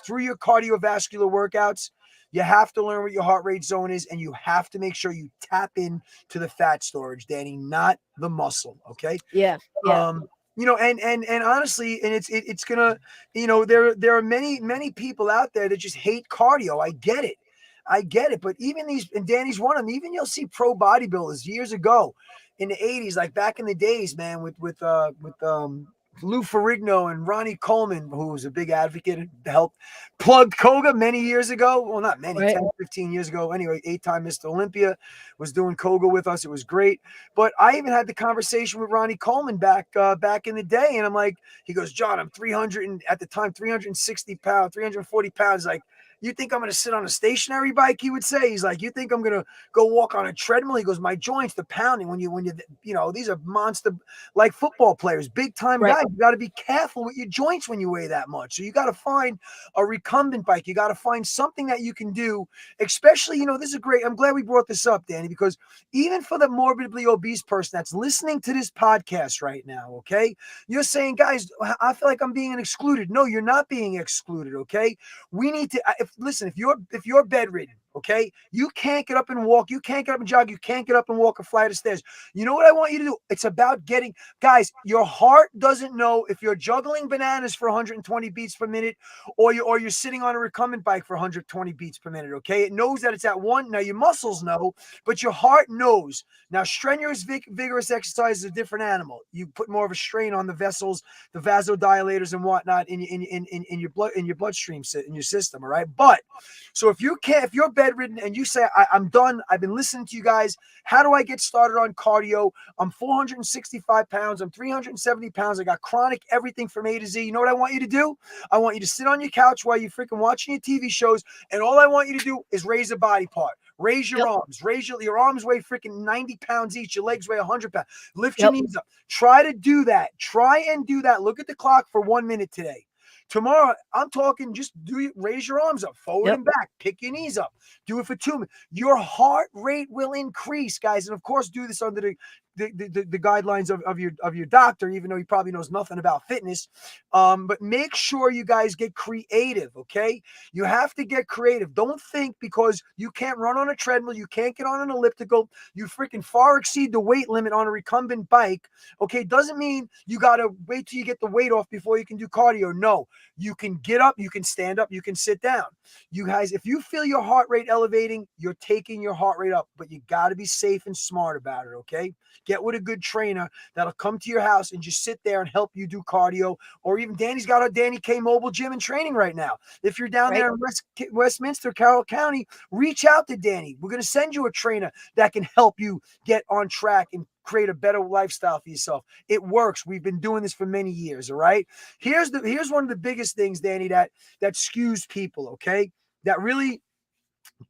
through your cardiovascular workouts, you have to learn what your heart rate zone is, and you have to make sure you tap in to the fat storage, Danny, not the muscle. Okay. Yeah. Yeah. And honestly, and it's gonna, there are many people out there that just hate cardio. I get it. But even these, and Danny's one of them. Even you'll see pro bodybuilders years ago, in the '80s, like back in the days, man, with Lou Ferrigno and Ronnie Coleman, who was a big advocate and helped plug Koga many years ago. Well, not many, Right. 10, 15 years ago. Anyway, 8-time Mr. Olympia was doing Koga with us. It was great. But I even had the conversation with Ronnie Coleman back in the day. And I'm like, he goes, John, I'm 360 pounds, 340 pounds. Like, you think I'm going to sit on a stationary bike? He would say. He's like, you think I'm going to go walk on a treadmill? He goes, my joints, the pounding when these are monster, like football players, big time Right. guys. You got to be careful with your joints when you weigh that much. So you got to find a recumbent bike. You got to find something that you can do, especially, this is great. I'm glad we brought this up, Danny, because even for the morbidly obese person that's listening to this podcast right now, okay, you're saying, guys, I feel like I'm being excluded. No, you're not being excluded. Okay. We need to, listen, if you're bedridden, okay, you can't get up and walk, you can't get up and jog, you can't get up and walk a flight of stairs. You know what I want you to do? It's about getting, guys, your heart doesn't know if you're juggling bananas for 120 beats per minute or you're sitting on a recumbent bike for 120 beats per minute. Okay. It knows that it's at one. Now your muscles know, but your heart knows. Now, strenuous, vigorous exercise is a different animal. You put more of a strain on the vessels, the vasodilators and whatnot in your bloodstream, in your system. All right. But so if you're bedridden and you say, I'm done, I've been listening to you guys, how do I get started on cardio? I'm 465 pounds. I'm 370 pounds. I got chronic everything from A to Z. You know what I want you to do? I want you to sit on your couch while you're freaking watching your TV shows. And all I want you to do is raise a body part. Raise your Yep. arms. Raise your arms weigh freaking 90 pounds each. Your legs weigh 100 pounds. Lift your Yep. knees up. Try to do that. Try and do that. Look at the clock for 1 minute today. Tomorrow, I'm talking just raise your arms up, forward Yep. and back, pick your knees up, do it for 2 minutes. Your heart rate will increase, guys. And of course, do this under the guidelines of your doctor, even though he probably knows nothing about fitness. But make sure you guys get creative, okay? You have to get creative. Don't think because you can't run on a treadmill, you can't get on an elliptical, you freaking far exceed the weight limit on a recumbent bike, okay? Doesn't mean you got to wait till you get the weight off before you can do cardio. No, you can get up, you can stand up, you can sit down. You guys, if you feel your heart rate elevating, you're taking your heart rate up, but you got to be safe and smart about it, okay? Get with a good trainer that'll come to your house and just sit there and help you do cardio. Or even Danny's got a Danny K mobile gym and training right now. If you're down Right. there in Westminster, Carroll County, reach out to Danny. We're going to send you a trainer that can help you get on track and create a better lifestyle for yourself. It works. We've been doing this for many years. All right. Here's one of the biggest things, Danny, that skews people. Okay. That really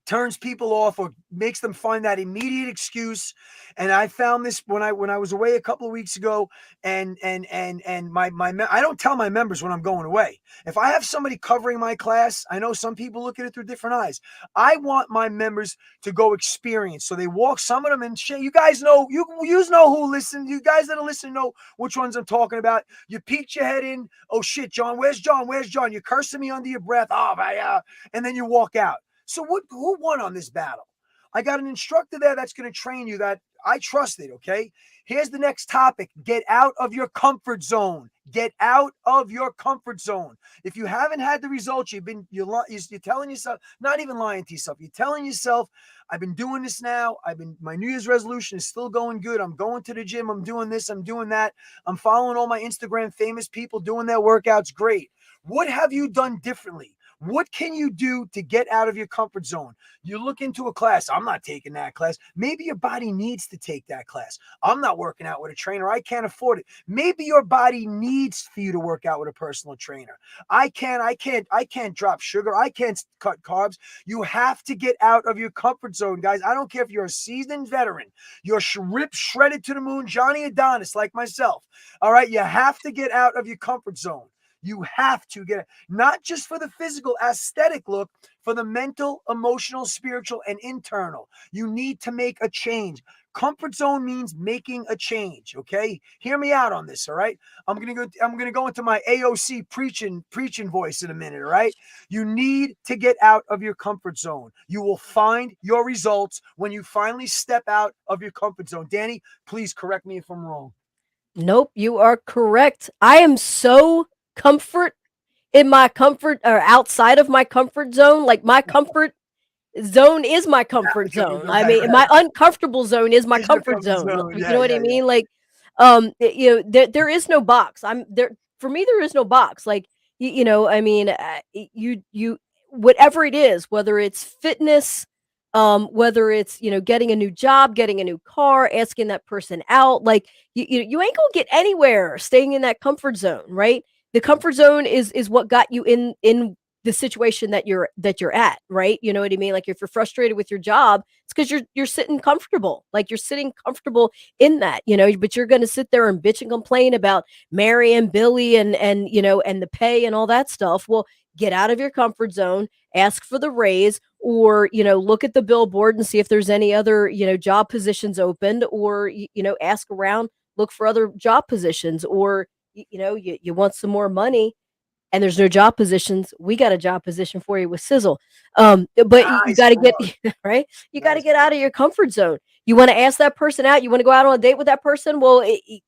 turns people off or makes them find that immediate excuse. And I found this when I was away a couple of weeks ago, and my I don't tell my members when I'm going away. If I have somebody covering my class, I know some people look at it through different eyes. I want my members to go experience. So they walk, some of them, and you guys know, you know who listen. You guys that are listening know which ones I'm talking about. You peek your head in. Oh shit, John, where's John? Where's John? You're cursing me under your breath. Oh my, and then you walk out. So who won on this battle? I got an instructor there that's going to train you that I trusted, okay? Here's the next topic. Get out of your comfort zone. Get out of your comfort zone. If you haven't had the results, you're telling yourself, not even lying to yourself. You're telling yourself, I've been doing this now. My New Year's resolution is still going good. I'm going to the gym. I'm doing this. I'm doing that. I'm following all my Instagram famous people doing their workouts. Great. What have you done differently? What can you do to get out of your comfort zone? You look into a class. I'm not taking that class. Maybe your body needs to take that class. I'm not working out with a trainer. I can't afford it. Maybe your body needs for you to work out with a personal trainer. I can't drop sugar. I can't cut carbs. You have to get out of your comfort zone, guys. I don't care if you're a seasoned veteran. You're ripped, shredded to the moon, Johnny Adonis like myself. All right. You have to get out of your comfort zone. You have to get it, not just for the physical aesthetic look, for the mental, emotional, spiritual, and internal. You need to make a change. Comfort zone means making a change. Okay, hear me out on this. All right, I'm gonna go into my AOC preaching voice in a minute. All right, you need to get out of your comfort zone. You will find your results when you finally step out of your comfort zone. Danny, please correct me if I'm wrong. Nope, you are correct. I am so comfort in my comfort or outside of my comfort zone. Like my comfort zone is my comfort zone. I mean, my uncomfortable zone is my Is your comfort comfort zone. zone? You Yeah, know what I yeah, yeah. mean? Like, there is no box. I'm there for me. There is no box. Like, I mean, whatever it is, whether it's fitness, whether it's getting a new job, getting a new car, asking that person out, like you ain't gonna get anywhere staying in that comfort zone, right? The comfort zone is what got you in the situation that you're at, right? You know what I mean? Like if you're frustrated with your job, it's because you're sitting comfortable. Like you're sitting comfortable in that, but you're gonna sit there and bitch and complain about Mary and Billy and the pay and all that stuff. Well, get out of your comfort zone, ask for the raise, or look at the billboard and see if there's any other job positions opened, or ask around, look for other job positions, or you want some more money and there's no job positions, we got a job position for you with Sizzle. But you Nice got to get plug. right. You got to Nice get out plug. of your comfort zone. You want to ask that person out. You want to go out on a date with that person. Well,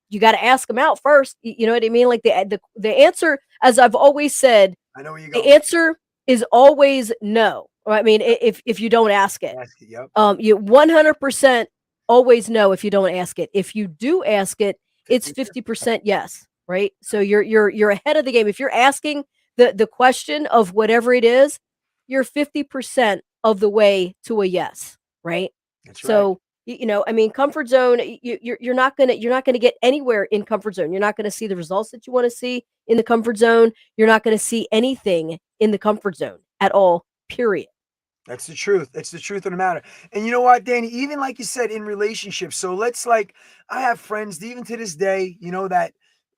you got to ask them out first. You know what I mean? Like the answer, as I've always said, I know where you're the going. answer is always no. I mean, if you don't ask it, Yes, yep. you 100% always no if you don't ask it. If you do ask it, it's 50. 50% yes, right? So you're ahead of the game. If you're asking the question of whatever it is, you're 50% of the way to a yes, right? That's right. So I mean, comfort zone. You're not gonna get anywhere in comfort zone. You're not gonna see the results that you want to see in the comfort zone. You're not gonna see anything in the comfort zone at all. Period. That's the truth. It's the truth of the matter. And you know what, Danny? Even like you said, in relationships. So I have friends even to this day, that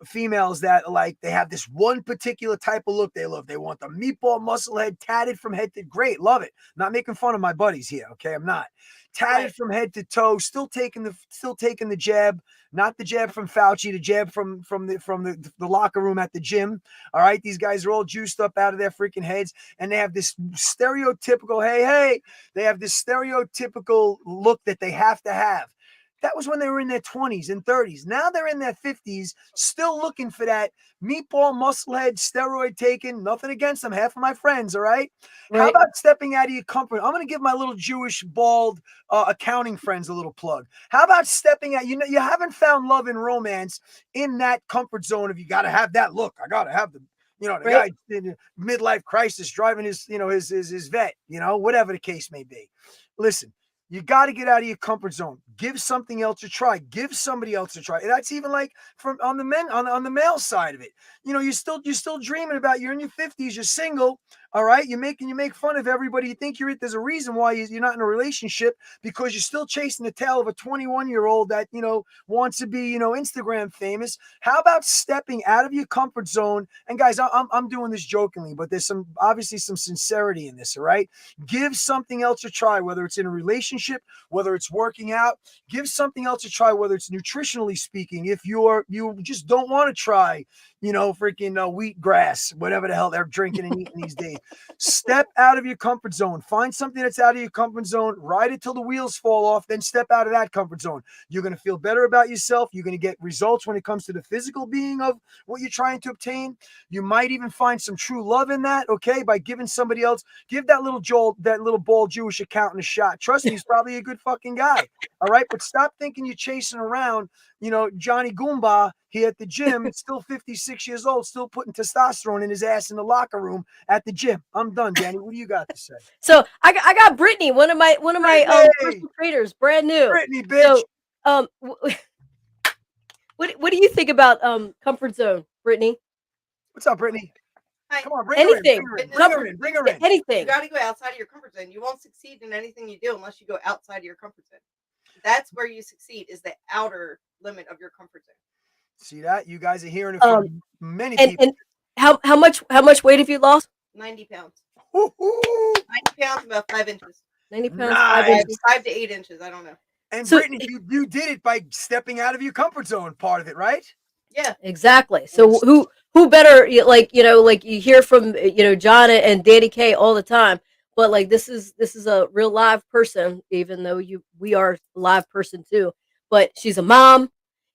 females that like they have this one particular type of look they love. They want the meatball muscle head tatted from head to great. Love it. Not making fun of my buddies here. Okay. I'm not tatted Right. from head to toe, still taking the jab, not the jab from Fauci, the jab from the locker room at the gym. All right. These guys are all juiced up out of their freaking heads. And they have this stereotypical, hey, they have this stereotypical look that they have to have. That was when they were in their 20s and 30s. Now they're in their 50s, still looking for that meatball, musclehead, steroid taken. Nothing against them. Half of my friends, all right? How Right. about stepping out of your comfort? I'm going to give my little Jewish, bald accounting friends a little plug. How about stepping out? You haven't found love and romance in that comfort zone of you got to have that look. I got to have the Right. guy in midlife crisis driving his vet, whatever the case may be. Listen, you got to get out of your comfort zone. Give something else a try. Give somebody else a try. And that's even like from on the men on the male side of it. You're still dreaming about you're in your 50s, you're single, all right? You make fun of everybody. You think there's a reason why you're not in a relationship because you're still chasing the tail of a 21-year-old that, wants to be, Instagram famous. How about stepping out of your comfort zone? And guys, I'm doing this jokingly, but there's obviously some sincerity in this, all right? Give something else a try, whether it's in a relationship, whether it's working out. Give something else a try, whether it's nutritionally speaking. If you just don't want to try, freaking wheat grass, whatever the hell they're drinking and eating these days. Step out of your comfort zone. Find something that's out of your comfort zone. Ride it till the wheels fall off. Then step out of that comfort zone. You're going to feel better about yourself. You're going to get results when it comes to the physical being of what you're trying to obtain. You might even find some true love in that, okay, by giving somebody else. Give that little bald Jewish accountant a shot. Trust me, he's probably a good fucking guy. All right, but stop thinking you're chasing around, Johnny Goomba here at the gym, still 56 years old, still putting testosterone in his ass in the locker room at the gym. I'm done, Danny. What do you got to say? So I got Brittany, one of my personal trainers, brand new. Brittany, bitch. So what do you think about comfort zone, Brittany? What's up, Brittany? Hi. Come on, bring Anything. her in. Bring her in. Anything. You got to go outside of your comfort zone. You won't succeed in anything you do unless you go outside of your comfort zone. That's where you succeed, is the outer limit of your comfort zone. See that? You guys are hearing it from many people. And how much weight have you lost? 90 pounds. Woo-hoo. 90 pounds, about 5 inches. 90 pounds, Nice. 5 inches. 5 to 8 inches. I don't know. And So- Brittany, you did it by stepping out of your comfort zone, part of it, right? Yeah. Exactly. So who better, like you hear from John and Danny K all the time, but like this is a real live person, even though we are a live person too. But she's a mom,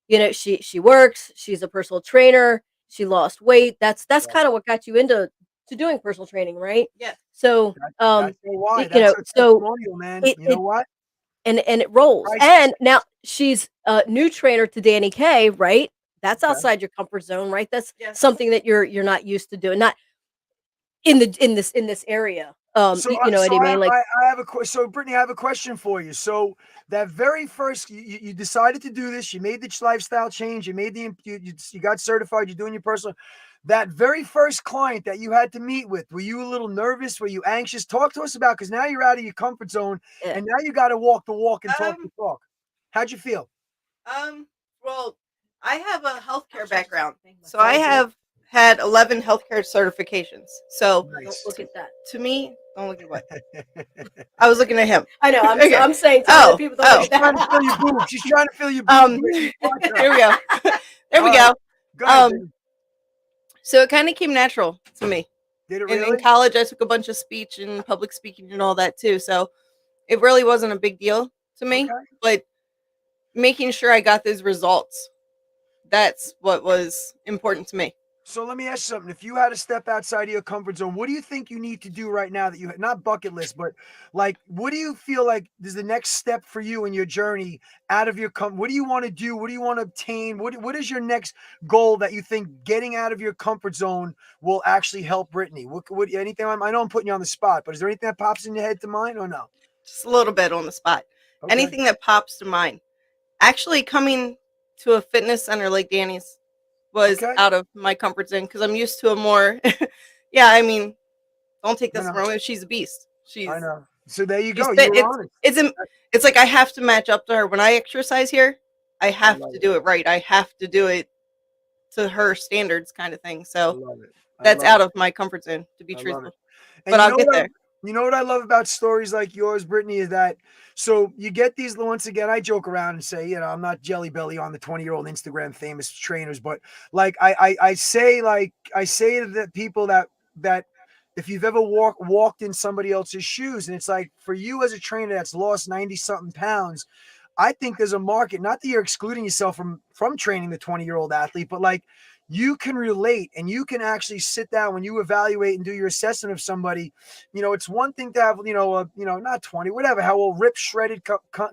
she works, she's a personal trainer, she lost weight. That's kind of what got you into doing personal training, right? Yeah. So That's why. you That's know, a so testimonial, man. it- You know what? and it rolls. Priceless. And now she's a new trainer to Danny K, right? That's Okay. outside your comfort zone, right? That's Yes. something that you're not used to doing, not in this area. You know what I mean? Like, I have so Brittany, I have a question for you. So that very first, you decided to do this. You made the lifestyle change. You made you got certified. You're doing your personal. That very first client that you had to meet with, were you a little nervous? Were you anxious? Talk to us about, because now you're out of your comfort zone, Yeah. and now you got to walk the walk and talk the talk. How'd you feel? Well, I have a healthcare background, so I have had 11 healthcare certifications. So Nice. look at that. to me, don't look at what I was looking at him. I know. I'm, Okay. I'm saying to Oh, other people. Don't look She's at trying to that. fill your boobs. She's trying to fill your boobs. There we go. There we go. Go ahead, Brittany. So it kind of came natural to me. Did it And really? in college, I took a bunch of speech and public speaking and all that too. So it really wasn't a big deal to me. Okay. But making sure I got those results, that's what was important to me. So let me ask you something. If you had to step outside of your comfort zone, what do you think you need to do right now that you not bucket list, but like, what do you feel like is the next step for you in your journey out of your what do you want to do? What do you want to obtain? What is your next goal that you think getting out of your comfort zone will actually help Brittany? What anything? I know I'm putting you on the spot, but is there anything that pops in your head to mind or no? Just a little bit on the spot. Okay. Anything that pops to mind. Actually coming to a fitness center like Danny's was Okay. out of my comfort zone because I'm used to a more yeah, I mean, don't take this I know. wrong way. She's a beast. I know. So there you she's go. fit. You were honest. It's like I have to match up to her. When I exercise here, I have love to it. do it right. I have to do it to her standards kind of thing. I So love it. I that's love out it. of my comfort zone, to be I love truthful. it. But And I'll get there. You know what I love about stories like yours, Brittany, is that so you get these, once again, I joke around and say, I'm not Jelly Belly on the 20-year-old Instagram famous trainers, but like I say to the people that if you've ever walked in somebody else's shoes, and it's like for you as a trainer that's lost 90 something pounds, I think there's a market, not that you're excluding yourself from training the 20-year-old athlete, but like you can relate and you can actually sit down when you evaluate and do your assessment of somebody. It's one thing to have, not 20, whatever, how a ripped, shredded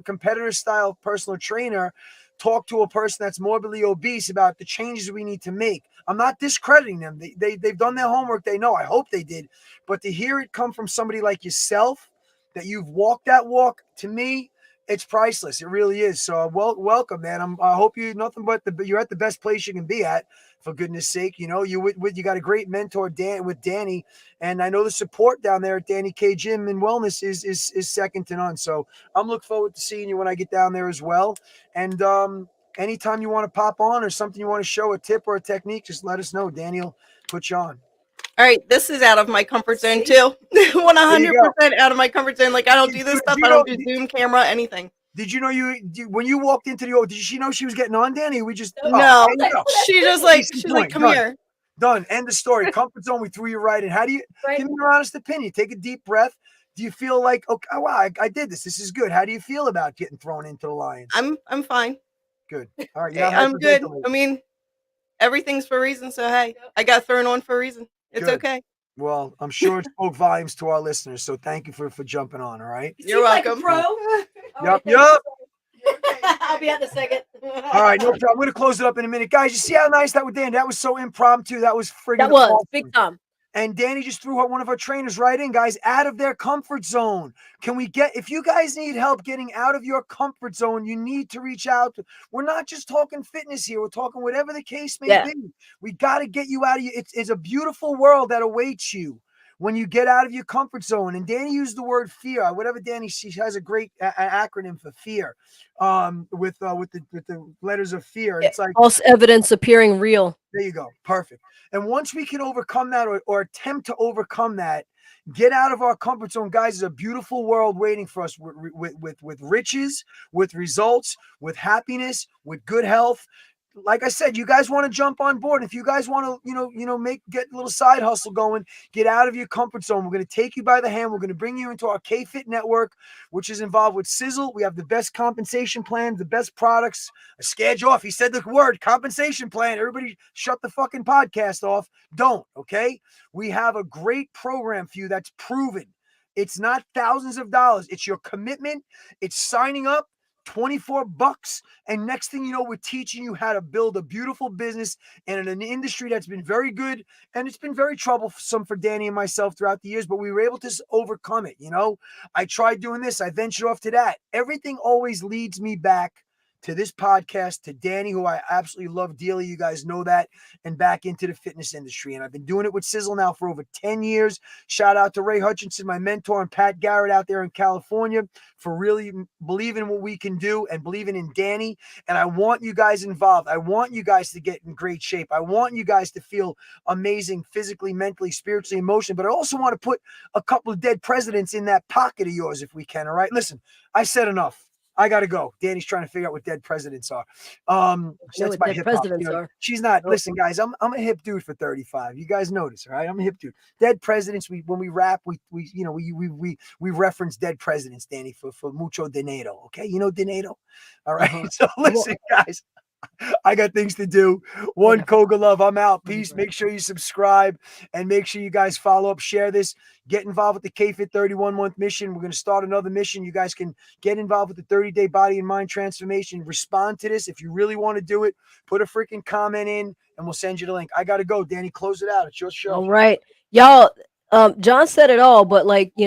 competitor style personal trainer talk to a person that's morbidly obese about the changes we need to make. I'm not discrediting them. They've done their homework. They know, I hope they did. But to hear it come from somebody like yourself, that you've walked that walk, to me, it's priceless. It really is. So welcome, man. I hope you're at the best place you can be at, for goodness sake. You got a great mentor, with Danny, and I know the support down there at Danny K Gym and Wellness is second to none. So I'm looking forward to seeing you when I get down there as well. And anytime you want to pop on or something you want to show, a tip or a technique, just let us know. Danny will put you on. All right, this is out of my comfort zone too. 100% out of my comfort zone. Like I don't do this stuff. I don't do Zoom camera, anything. Did you know when you walked into did she know she was getting on, Danny? We just No, there you go. she's Case in like, point, come done. here. Done. End of story. Comfort zone. We threw you right in. How do you give me your honest opinion? Take a deep breath. Do you feel like, okay, oh, wow, I did this. This is good. How do you feel about getting thrown into the Lions? I'm fine. Good. All right. You're not I'm good. hyperventilating. I mean, everything's for a reason. So hey, I got thrown on for a reason. It's Good. okay. Well, I'm sure it spoke volumes to our listeners. So thank you for jumping on. All right. You're welcome. Like Yep. I'll be at the second. All right, no problem. I'm going to close it up in a minute. Guys, you see how nice that was, Dan? That was so impromptu. That was friggin' That was awesome. big time. And Danny just threw one of our trainers right in, guys, out of their comfort zone. Can we get, if you guys need help getting out of your comfort zone, you need to reach out. We're not just talking fitness here. We're talking whatever the case may be. We got to get you out of your, it's a beautiful world that awaits you when you get out of your comfort zone. And Danny used the word fear. Whatever Danny, she has a great acronym for fear, with the letters of fear. It's like false evidence appearing real. There you go. Perfect. And once we can overcome that or attempt to overcome that, get out of our comfort zone, guys, there's a beautiful world waiting for us with riches, with results, with happiness, with good health. Like I said, you guys want to jump on board. If you guys want to, get a little side hustle going, get out of your comfort zone. We're going to take you by the hand. We're going to bring you into our KFit network, which is involved with Sizzle. We have the best compensation plan, the best products. I scared you off. He said the word compensation plan. Everybody shut the fucking podcast off. Don't, okay? We have a great program for you that's proven. It's not thousands of dollars. It's your commitment. It's signing up. $24, and next thing you know, we're teaching you how to build a beautiful business and in an industry that's been very good, and it's been very troublesome for Danny and myself throughout the years, but we were able to overcome it. I tried doing this, I ventured off to that. Everything always leads me back to this podcast, to Danny, who I absolutely love dearly. You guys know that, and back into the fitness industry. And I've been doing it with Sizzle now for over 10 years. Shout out to Ray Hutchinson, my mentor, and Pat Garrett out there in California for really believing what we can do and believing in Danny. And I want you guys involved. I want you guys to get in great shape. I want you guys to feel amazing physically, mentally, spiritually, emotionally. But I also want to put a couple of dead presidents in that pocket of yours if we can. All right. Listen, I said enough. I got to go. Danny's trying to figure out what dead presidents are. That's my hip hop. She's not. Listen, guys, I'm a hip dude for 35. You guys notice, all right? I'm a hip dude. Dead presidents. When we rap, we reference dead presidents, Danny, for mucho dinero. Okay, you know dinero. All right. So listen, guys. I got things to do. One Koga love. I'm out. Peace. Make sure you subscribe and make sure you guys follow up, share this, get involved with the KFit 31-month mission. We're going to start another mission. You guys can get involved with the 30-day body and mind transformation. Respond to this. If you really want to do it, put a freaking comment in and we'll send you the link. I got to go. Danny, close it out. It's your show. All right. Y'all, John said it all, but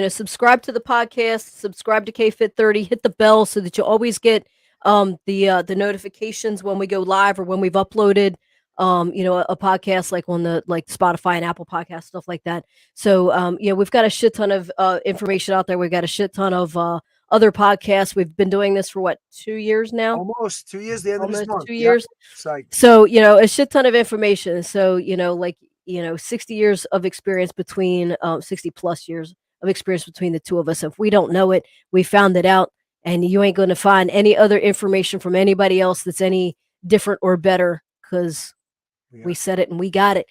subscribe to the podcast, subscribe to KFit 30, hit the bell so that you always get the notifications when we go live or when we've uploaded a podcast like on the Spotify and Apple podcast, stuff like that. So we've got a shit ton of information out there. We've got a shit ton of other podcasts. We've been doing this for 2 years now? Almost 2 years, the end of this month. 2 years. Yep. So, a shit ton of information. So, 60 years of experience between 60 plus years of experience between the two of us. If we don't know it, we found it out. And you ain't going to find any other information from anybody else that's any different or better because we said it and we got it.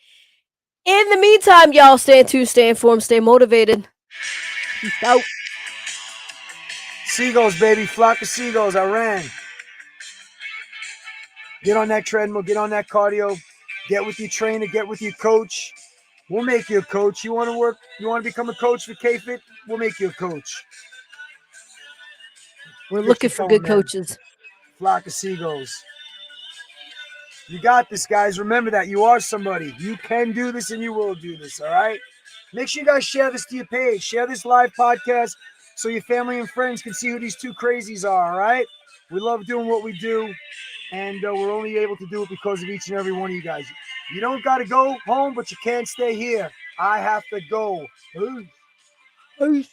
In the meantime, y'all, stay tuned, stay informed, stay motivated. Peace out. Seagulls, baby. Flock of seagulls. I ran. Get on that treadmill. Get on that cardio. Get with your trainer. Get with your coach. We'll make you a coach. You want to work? You want to become a coach for KFit? We'll make you a coach. We're looking for good coaches. Flock of seagulls. You got this, guys. Remember that. You are somebody. You can do this and you will do this, all right? Make sure you guys share this to your page. Share this live podcast so your family and friends can see who these two crazies are, all right? We love doing what we do, and we're only able to do it because of each and every one of you guys. You don't got to go home, but you can't stay here. I have to go. Peace.